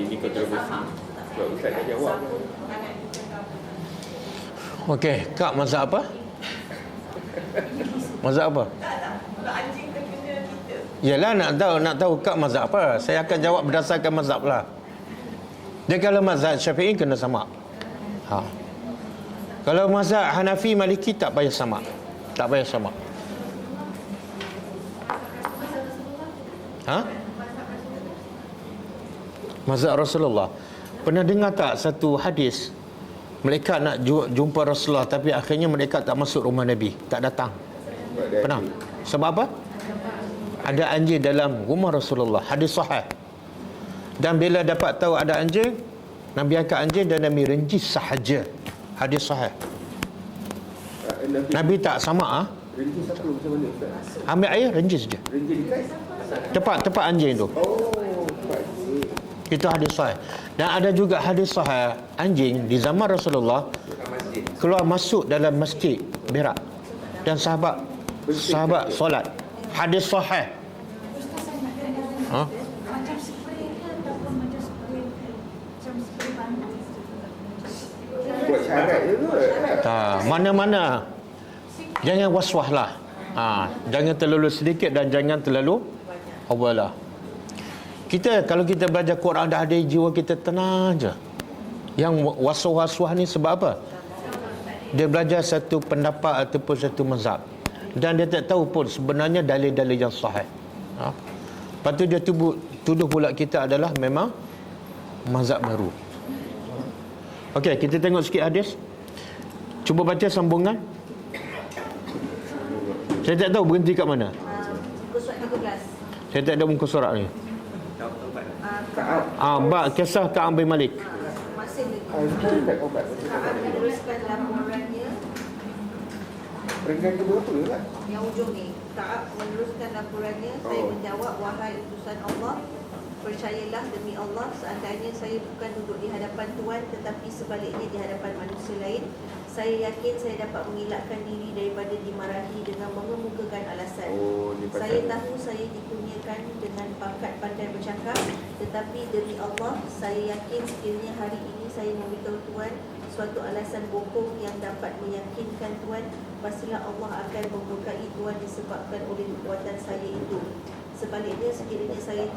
Ini kontroversi. Sebab Ustaz dah jawab. Okey, Kak mazhab apa? Mazhab apa? Kalau anjing terkena kita. Yalah nak tahu Kak mazhab apa. Saya akan jawab berdasarkan mazhab lah. Dia kalau mazhab Syafi'i kena sama. Ha. Kalau mazhab Hanafi Maliki tak payah sama. Tak payah sama. Ha? Mazhab Rasulullah. Pernah dengar tak satu hadis mereka nak jumpa Rasulullah tapi akhirnya mereka tak masuk rumah Nabi, tak datang. Pernah? Sebab apa? Ada anjing dalam rumah Rasulullah. Hadis sahih. Dan bila dapat tahu ada anjing, Nabi angkat anjing dan Nabi renjis sahaja. Hadis sahih. Nabi tak sama ah. Renjis apa macam mana Ustaz? Ambil air renjis je. Renjis dekat? Tepat anjing tu. Oh, tepat. Itu hadis sahih. Dan ada juga hadis sahih anjing di zaman Rasulullah keluar masuk dalam masjid berak dan sahabat solat. Hadis sahih. Ha? Macam spray ke ataupun macam spray banyak. Buat syarat je tu. Mana-mana. Jangan was-was lah. Jangan terlalu sedikit dan jangan terlalu awal lah. Kalau kita belajar Quran dah ada jiwa kita tenang je. Yang was-was ni sebab apa? Dia belajar satu pendapat ataupun satu mazhab. Dan dia tak tahu pun sebenarnya dalil-dalil yang sahih. Lepas tu dia tuduh pula kita adalah memang mazhab baru. Okey, kita tengok sikit hadis. Cuba baca sambungan. Saya tak tahu berhenti kat mana. Muka surat 13. Saya tak ada muka surat ni. Bab kisah Ka'ab bin Malik. Masih lagi. Dekat obat. Ka'ab meneruskan laporannya. Peringkat ke-berapa lah? Yang ujung ni, Ka'ab meneruskan laporannya. Saya menjawab, wahai utusan Allah, percayalah demi Allah, seandainya saya bukan duduk di hadapan Tuhan tetapi sebaliknya di hadapan manusia lain, saya yakin saya dapat mengelakkan diri daripada dimarahi dengan mengemukakan alasan. Saya tahu saya dikurniakan dengan pangkat pandai bercakap, tetapi demi Allah, saya yakin sekiranya hari ini saya memberitahu Tuhan suatu alasan bokong yang dapat meyakinkan Tuhan, pastilah Allah akan membukai Tuhan disebabkan oleh perbuatan saya itu. Sebaliknya, sekiranya saya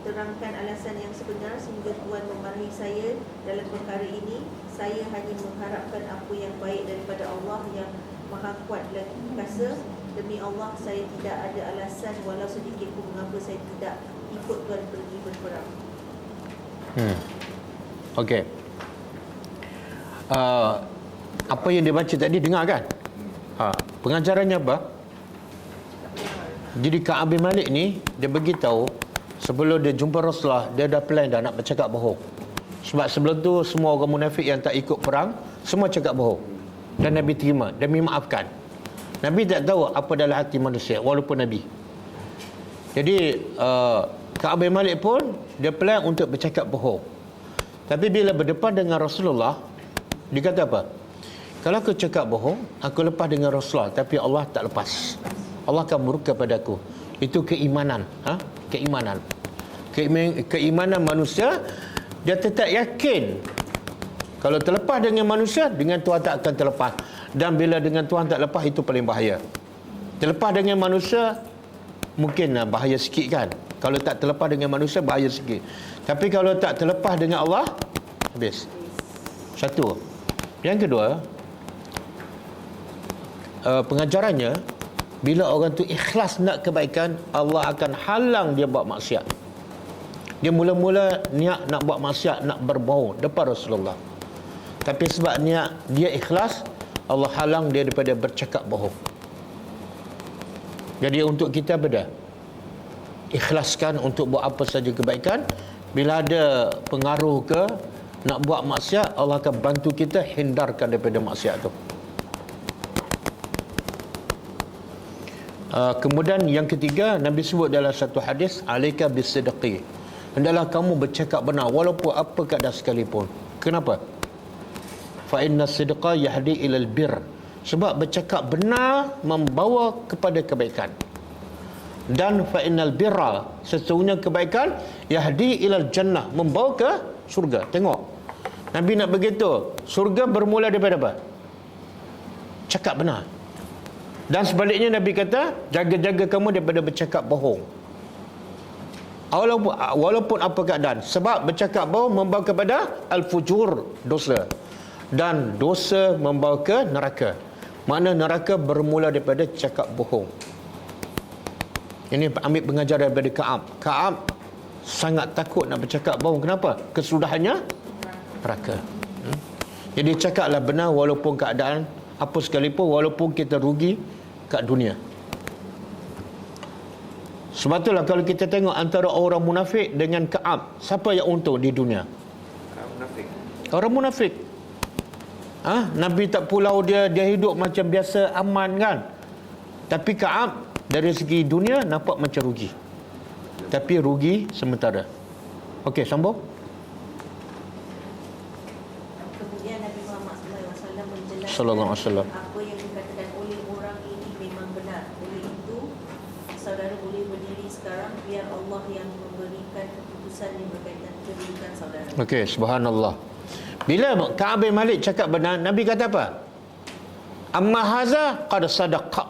terangkan alasan yang sebenar sehingga Tuhan memarahi saya dalam perkara ini, saya hanya mengharapkan apa yang baik daripada Allah yang Maha Kuat lagi Perkasa. Demi Allah, saya tidak ada alasan walau sedikit pun mengapa saya tidak ikut Tuhan pergi berperang. Okey. Apa yang dia baca tadi dengar kan? Pengajarannya apa? Jadi Ka'ab bin Malik ni dia beritahu sebelum dia jumpa Rasulullah, dia dah plan dah nak bercakap bohong. Sebab sebelum tu semua orang munafik yang tak ikut perang semua cakap bohong. Dan Nabi terima, Nabi maafkan. Nabi tak tahu apa dalam hati manusia walaupun Nabi. Jadi Ka'ab bin Malik pun dia plan untuk bercakap bohong. Tapi bila berdepan dengan Rasulullah, dia kata apa? Kalau aku cakap bohong, aku lepas dengan Rasulullah, tapi Allah tak lepas. Allah akan murka padaku. Itu keimanan. Keimanan. Keimanan manusia, dia tetap yakin Kalau terlepas dengan manusia, dengan Tuhan tak akan terlepas. Dan bila dengan Tuhan tak lepas, itu paling bahaya. Terlepas dengan manusia, mungkin bahaya sikit kan. Kalau tak terlepas dengan manusia, bahaya sikit. Tapi kalau tak terlepas dengan Allah, habis. Satu. Yang kedua, pengajarannya, bila orang tu ikhlas nak kebaikan, Allah akan halang dia buat maksiat. Dia mula-mula niat nak buat maksiat, nak berbohong depan Rasulullah. Tapi sebab niat dia ikhlas, Allah halang dia daripada bercakap bohong. Jadi untuk kita beda, ikhlaskan untuk buat apa saja kebaikan. Bila ada pengaruh ke nak buat maksiat, Allah akan bantu kita hindarkan daripada maksiat tu. Kemudian yang ketiga, Nabi sebut dalam satu hadis, alaika bisidqi, hendaklah kamu bercakap benar walaupun apa keadaan sekalipun. Kenapa? Fa inna sidqa yahdi ilal bir, sebab bercakap benar membawa kepada kebaikan. Dan fa innal birra, sesungguhnya kebaikan, yahdi ilal jannah, membawa ke syurga. Tengok, Nabi nak begitu, syurga bermula daripada apa? Cakap benar. Dan sebaliknya Nabi kata, jaga-jaga kamu daripada bercakap bohong. Walaupun apa keadaan. Sebab bercakap bohong membawa kepada al-fujur, dosa. Dan dosa membawa ke neraka. Mana neraka bermula daripada cakap bohong. Ini ambil pengajaran daripada Ka'ab. Ka'ab sangat takut nak bercakap bohong. Kenapa? Kesudahannya neraka. Jadi cakaplah benar walaupun keadaan apa sekalipun, walaupun kita rugi kat dunia. Sebab itulah kalau kita tengok antara orang munafik dengan Ka'ab, siapa yang untung di dunia? Munafik. Orang munafik. Nabi tak pulau dia hidup macam biasa, aman kan. Tapi Ka'ab dari segi dunia nampak macam rugi. Tapi rugi sementara. Okey, sambung. Kemudian Nabi Muhammad SAW menjelaskan Sallallahu alaihi wasallam. apa yang dikatakan oleh orang ini memang benar. Oleh itu, saudara boleh berdiri sekarang, biar Allah yang memberikan keputusan yang berkaitan kedudukan saudara. Okey, subhanallah. Bila Ka'ab bin Malik cakap benar, Nabi kata apa? Amma haza qad sadaqa.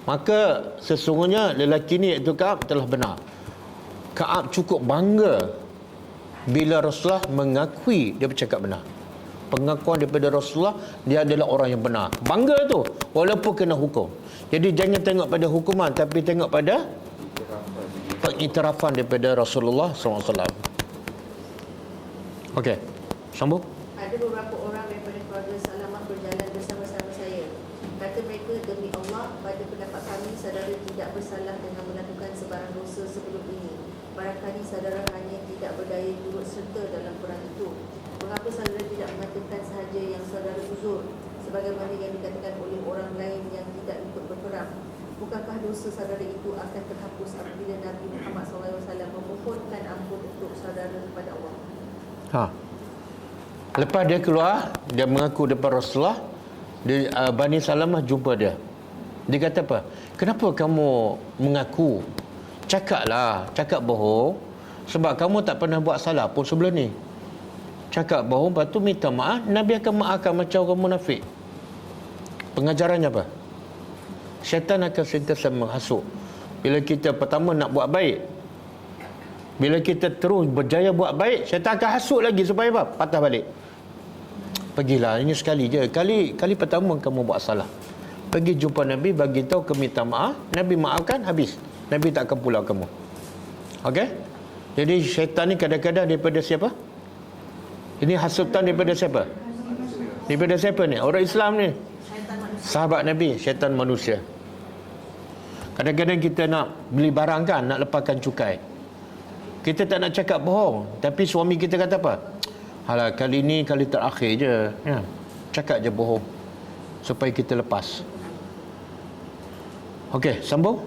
Maka sesungguhnya lelaki ni iaitu Ka'ab telah benar. Ka'ab cukup bangga bila Rasulullah mengakui dia bercakap benar. Pengakuan daripada Rasulullah, dia adalah orang yang benar. Bangga tu walaupun kena hukum. Jadi jangan tengok pada hukuman, tapi tengok pada pengiktirafan daripada Rasulullah SAW. Okey, sambung. Ada beberapa orang daripada keluarga Salamah berjalan bersama-sama saya. Kata mereka, demi Allah, pada pendapat kami, saudara tidak bersalah dengan melakukan sebarang dosa sebelum ini. Barangkali saudara hanya tidak berdaya turut serta dalam perang itu. Mengapa saudara tidak mengatakan sahaja yang saudara uzur, sebagaimana yang dikatakan oleh orang lain yang tidak ikut berperang? Bukankah dosa saudara itu akan terhapus apabila Nabi Muhammad SAW memohonkan ampun untuk saudara kepada Allah? Lepas dia keluar, dia mengaku depan Rasulullah, Bani Salamah jumpa dia. Dia kata apa? Kenapa kamu mengaku? Cakaplah, cakap bohong. Sebab kamu tak pernah buat salah pun sebelum ni. Cakap bohong, lepas tu minta maaf, Nabi akan maafkan macam orang munafik. Pengajarannya apa? Syaitan akan sentiasa menghasut. Bila kita pertama nak buat baik, bila kita terus berjaya buat baik, syaitan akan hasut lagi supaya apa? Patah balik. Pergilah, ini sekali je. Kali pertama kamu buat salah. Pergi jumpa Nabi, bagi tahu, minta maaf. Nabi maafkan, habis. Nabi tak akan pulau kamu. Okey? Jadi syaitan ni kadang-kadang daripada siapa? Ini hasutan daripada siapa? Daripada siapa ni? Orang Islam ni. Sahabat Nabi, syaitan manusia. Kadang-kadang kita nak beli barang kan, nak lepaskan cukai. Kita tak nak cakap bohong, tapi suami kita kata apa? Halah, kali ni kali terakhir je, ya. Cakap je bohong supaya kita lepas. Okey, sambung.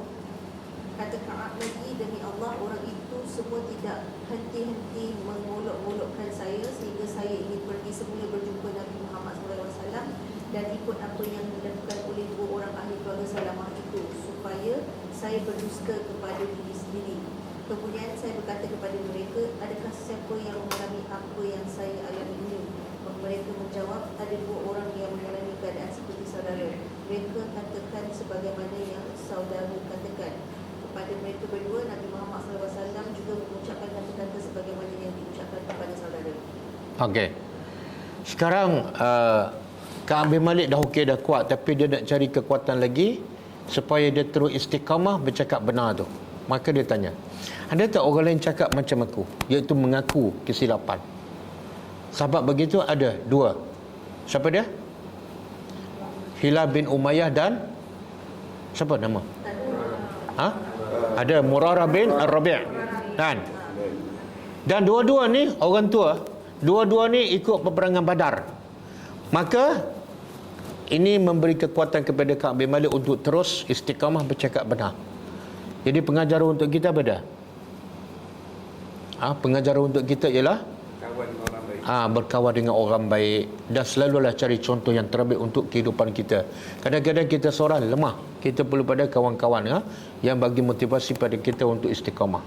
Kata Ka'ab lagi, demi Allah, orang itu semua tidak henti-henti mengolok-olokkan saya sehingga saya ingin pergi semula berjumpa Nabi Muhammad SAW dan ikut apa yang dilakukan oleh dua orang ahli keluarga Salamah itu, supaya saya berdusta kepada diri sendiri. Kemudian saya berkata kepada mereka, adakah siapa yang mengalami apa yang saya alami ini? Mereka ada dua orang yang mengalami keadaan seperti saudara. Mereka katakan sebagaimana yang saudara katakan. Kepada mereka berdua, Nabi Muhammad SAW juga mengucapkan kata-kata sebagaimana yang diucapkan kepada saudara. Okey. Sekarang Ka'ab bin Malik dah okey, dah kuat, tapi dia nak cari kekuatan lagi supaya dia terus istiqamah bercakap benar tu. Maka dia tanya, ada tak orang lain cakap macam aku, iaitu mengaku kesilapan? Sahabat begitu ada dua. Siapa dia? Hilal bin Umayyah dan siapa nama? Ha? Ada Murarah bin Ar-Rabi'. Kan? Dan dua-dua ni orang tua, dua-dua ni ikut peperangan Badar. Maka ini memberi kekuatan kepada Ka'ab bin Malik untuk terus istiqamah bercakap benar. Jadi pengajaran untuk kita apa dah? Pengajaran untuk kita ialah Kawan orang baik. berkawan dengan orang baik, dan selalulah cari contoh yang terbaik untuk kehidupan kita. Kadang-kadang kita seorang lemah, kita perlu pada kawan-kawan yang bagi motivasi pada kita untuk istiqamah.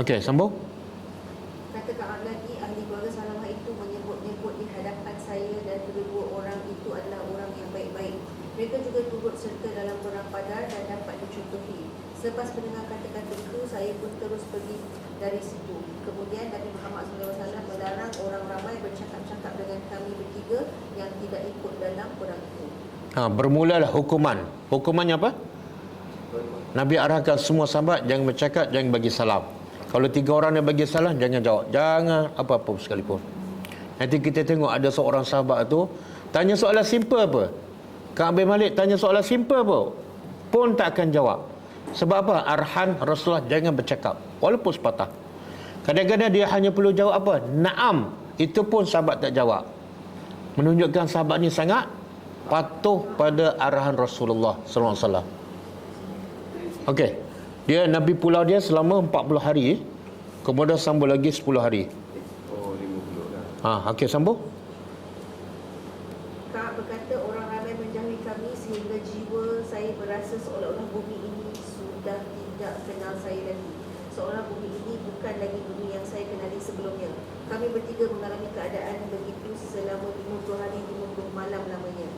Okey, sambung. Kata Ka'ab lagi, ahli keluarga Salamah itu menyebut-nyebut di hadapan saya dan kedua orang itu adalah orang yang baik-baik. Mereka juga turut serta dalam perang Badar dan dapat dicontohi. Selepas mendengar kata-kata itu, saya pun terus pergi dari situ. Kemudian Nabi Muhammad SAW melarang orang ramai bercakap-cakap dengan kami bertiga yang tidak ikut dalam perang itu. Bermulalah hukuman. Hukumannya apa? Nabi arahkan semua sahabat jangan bercakap, jangan bagi salam. Kalau tiga orang yang bagi salam, jangan jawab. Jangan apa-apa sekalipun. Nanti kita tengok ada seorang sahabat tu tanya soalan simple apa. Ka'ab bin Malik tanya soalan simple apa, pun tak akan jawab. Sebab apa? Arahan Rasulullah jangan bercakap, walaupun sepatah. Kadang-kadang dia hanya perlu jawab apa? Naam. Itu pun sahabat tak jawab. Menunjukkan sahabat ni sangat patuh pada arahan Rasulullah sallallahu alaihi wasallam. Okey. Dia Nabi pulau dia selama 40 hari. Kemudian sambung lagi 10 hari. Oh, 50 dah. Okey, sambung. Ka'ab berkata, orang ramai menjauhi kami sehingga jiwa saya berasa seolah-olah bumi ini sudah tidak kenal saya lagi. Seolah bumi ini bukan lagi bumi yang saya kenali sebelumnya. Kami bertiga mengalami keadaan begitu selama 50 hari 50 malam lamanya.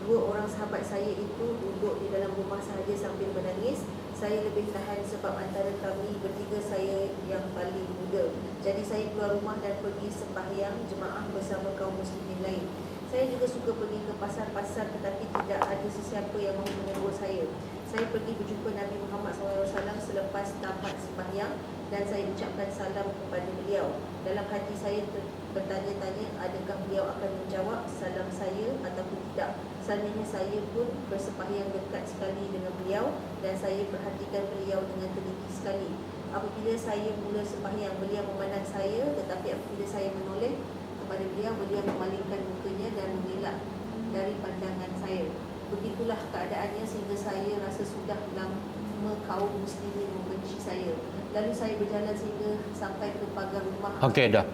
Dua orang sahabat saya itu duduk di dalam rumah sahaja sambil menangis. Saya lebih tahan sebab antara kami bertiga saya yang paling muda. Jadi saya keluar rumah dan pergi sembahyang jemaah bersama kaum muslimin lain. Saya juga suka pergi ke pasar-pasar tetapi tidak ada sesiapa yang mahu menegur saya. Saya pergi berjumpa Nabi Muhammad SAW selepas tamat sembahyang dan saya ucapkan salam kepada beliau. Dalam hati saya bertanya-tanya adakah beliau akan menjawab salam saya ataupun tidak. Seandainya saya pun bersembahyang dekat sekali dengan beliau dan saya perhatikan beliau dengan teliti sekali. Apabila saya mula sembahyang, beliau memandang saya, tetapi apabila saya menoleh kepada beliau, beliau memalingkan mukanya dan mengelak dari pandangan saya. Begitulah keadaannya sehingga saya rasa sudah lama kaum muslimin membenci saya. Lalu saya berjalan sehingga sampai ke pagar rumah. Okey, dah.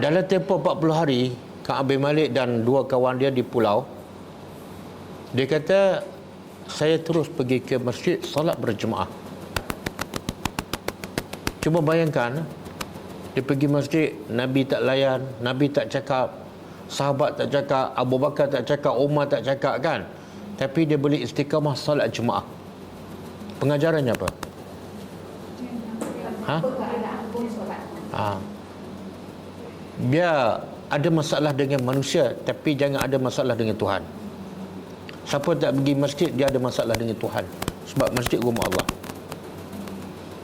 Dalam tempoh 40 hari, Ka'ab bin Malik dan dua kawan dia di pulau, dia kata, saya terus pergi ke masjid solat berjemaah. Cuba bayangkan, dia pergi masjid, Nabi tak layan, Nabi tak cakap, sahabat tak cakap, Abu Bakar tak cakap, Umar tak cakap kan. Tapi dia boleh istiqamah solat jemaah. Pengajarannya apa? Biar ada masalah dengan manusia, tapi jangan ada masalah dengan Tuhan. Siapa tak pergi masjid, dia ada masalah dengan Tuhan. Sebab masjid rumah Allah.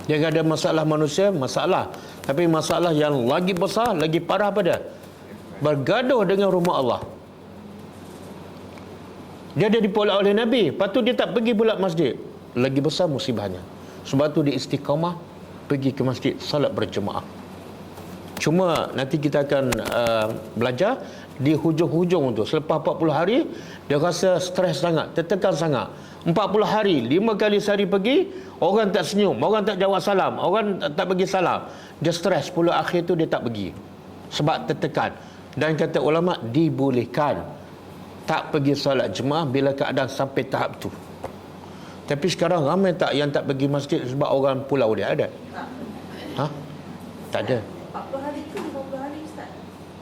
Jangan ada masalah manusia, masalah. Tapi masalah yang lagi besar, lagi parah pada bergaduh dengan rumah Allah. Dia ada dipolak oleh Nabi, lepas tu dia tak pergi pula masjid. Lagi besar musibahnya. Sebab tu dia istiqamah pergi ke masjid salat berjemaah. Cuma nanti kita akan belajar di hujung-hujung tu. Selepas 40 hari, dia rasa stres sangat, tertekan sangat. 40 hari, 5 kali sehari pergi, orang tak senyum, orang tak jawab salam, orang tak bagi salam. Dia stres, 10 akhir tu dia tak pergi. Sebab tertekan. Dan kata ulama, dibolehkan tak pergi solat jemaah bila keadaan sampai tahap tu. Tapi sekarang ramai tak yang tak pergi masjid sebab orang pulau dia ada? Tak ada. 40 hari ke 50 hari Ustaz?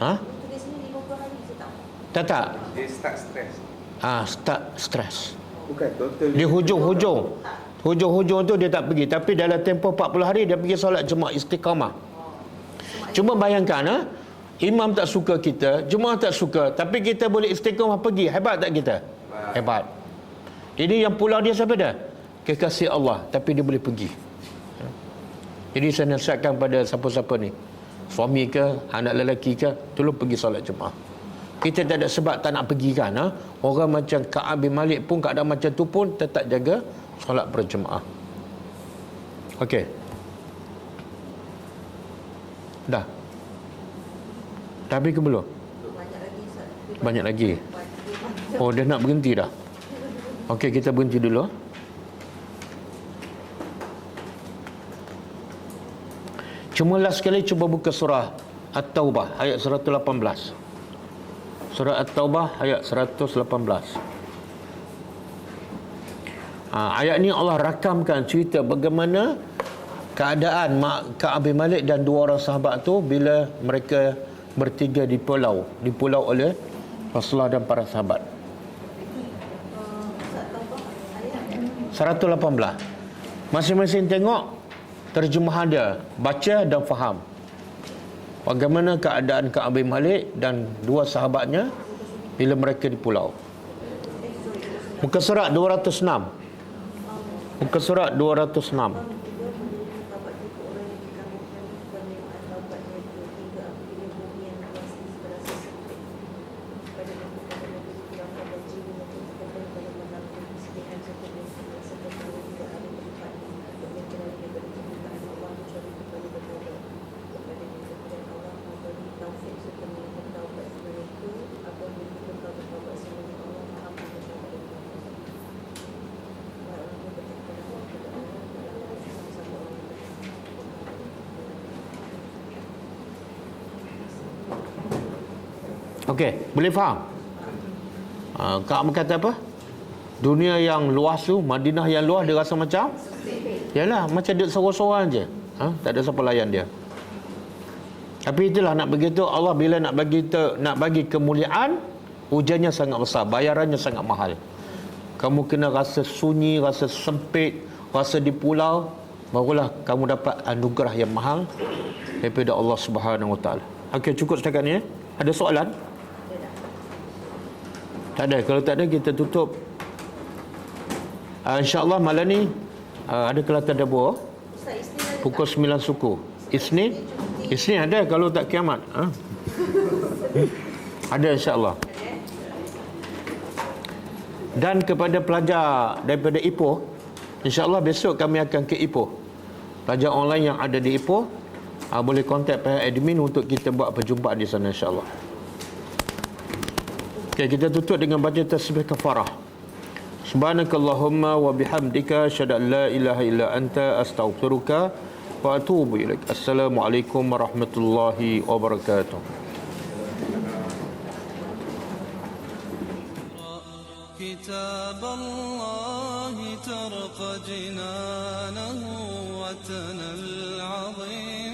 Ha? Tulis ni 50 hari je tak? Tak. Dia start stres. Start stres. Bukan total. Di hujung tu dia tak pergi, tapi dalam tempoh 40 hari dia pergi solat Jumaat istiqamah. Cuma bayangkan, imam tak suka kita, jemaah tak suka, tapi kita boleh istiqamah pergi. Hebat tak kita? Hebat. Ini yang pulau dia siapa dah? Kekasih Allah, tapi dia boleh pergi. Jadi saya nasihatkan pada siapa-siapa ni, suami ke, anak lelaki ke, tolong pergi solat Jumaat. Kita tak ada sebab tak nak pergi kan. Orang macam Ka'ab bin Malik pun keadaan macam tu pun tetap jaga solat berjemaah. Okey. Dah habis ke belum? Banyak lagi Ustaz. Banyak lagi. Oh, dah nak berhenti dah. Okey, kita berhenti dulu. Cuma last sekali cuba buka surah At-Taubah ayat 118. Surah At-Taubah ayat 118. Ayat ni Allah rakamkan cerita bagaimana keadaan Ka'ab bin Malik dan dua orang sahabat tu bila mereka bertiga di pulau oleh Rasulullah dan para sahabat. 118. Masing-masing tengok terjemahan dia, baca dan faham. Bagaimana keadaan Ka'ab bin Malik dan dua sahabatnya bila mereka di pulau. Muka surat 206. Muka surat 206. Okey, boleh faham? Kak berkata apa? Dunia yang luas tu, Madinah yang luas, dia rasa macam yalah, macam dia seorang-seorang je. Tak ada siapa layan dia. Tapi itulah, nak begitu Allah bila nak bagi kemuliaan, ujiannya sangat besar, bayarannya sangat mahal. Kamu kena rasa sunyi, rasa sempit, rasa di pulau, barulah kamu dapat anugerah yang mahal daripada Allah Subhanahu Wa Taala. Okey, cukup setakat ni. Ada soalan? Tak ada. Kalau tak ada, kita tutup. InsyaAllah malam ni ada Kelatan Dabur pukul 9 suku. Isnin ada, kalau tak kiamat. Ada insyaAllah. Dan kepada pelajar daripada Ipoh, insyaAllah besok kami akan ke Ipoh. Pelajar online yang ada di Ipoh, boleh kontak pihak admin untuk kita buat perjumpaan di sana insyaAllah. Okay, kita tutup dengan baca tasbih kafarah. Subhanakallahumma wa bihamdika asyhadu an la ilaha illa anta astaghfiruka wa atubu ilaik. Assalamualaikum warahmatullahi wabarakatuh. كتاب الله ترق جنانه وتنى العظيم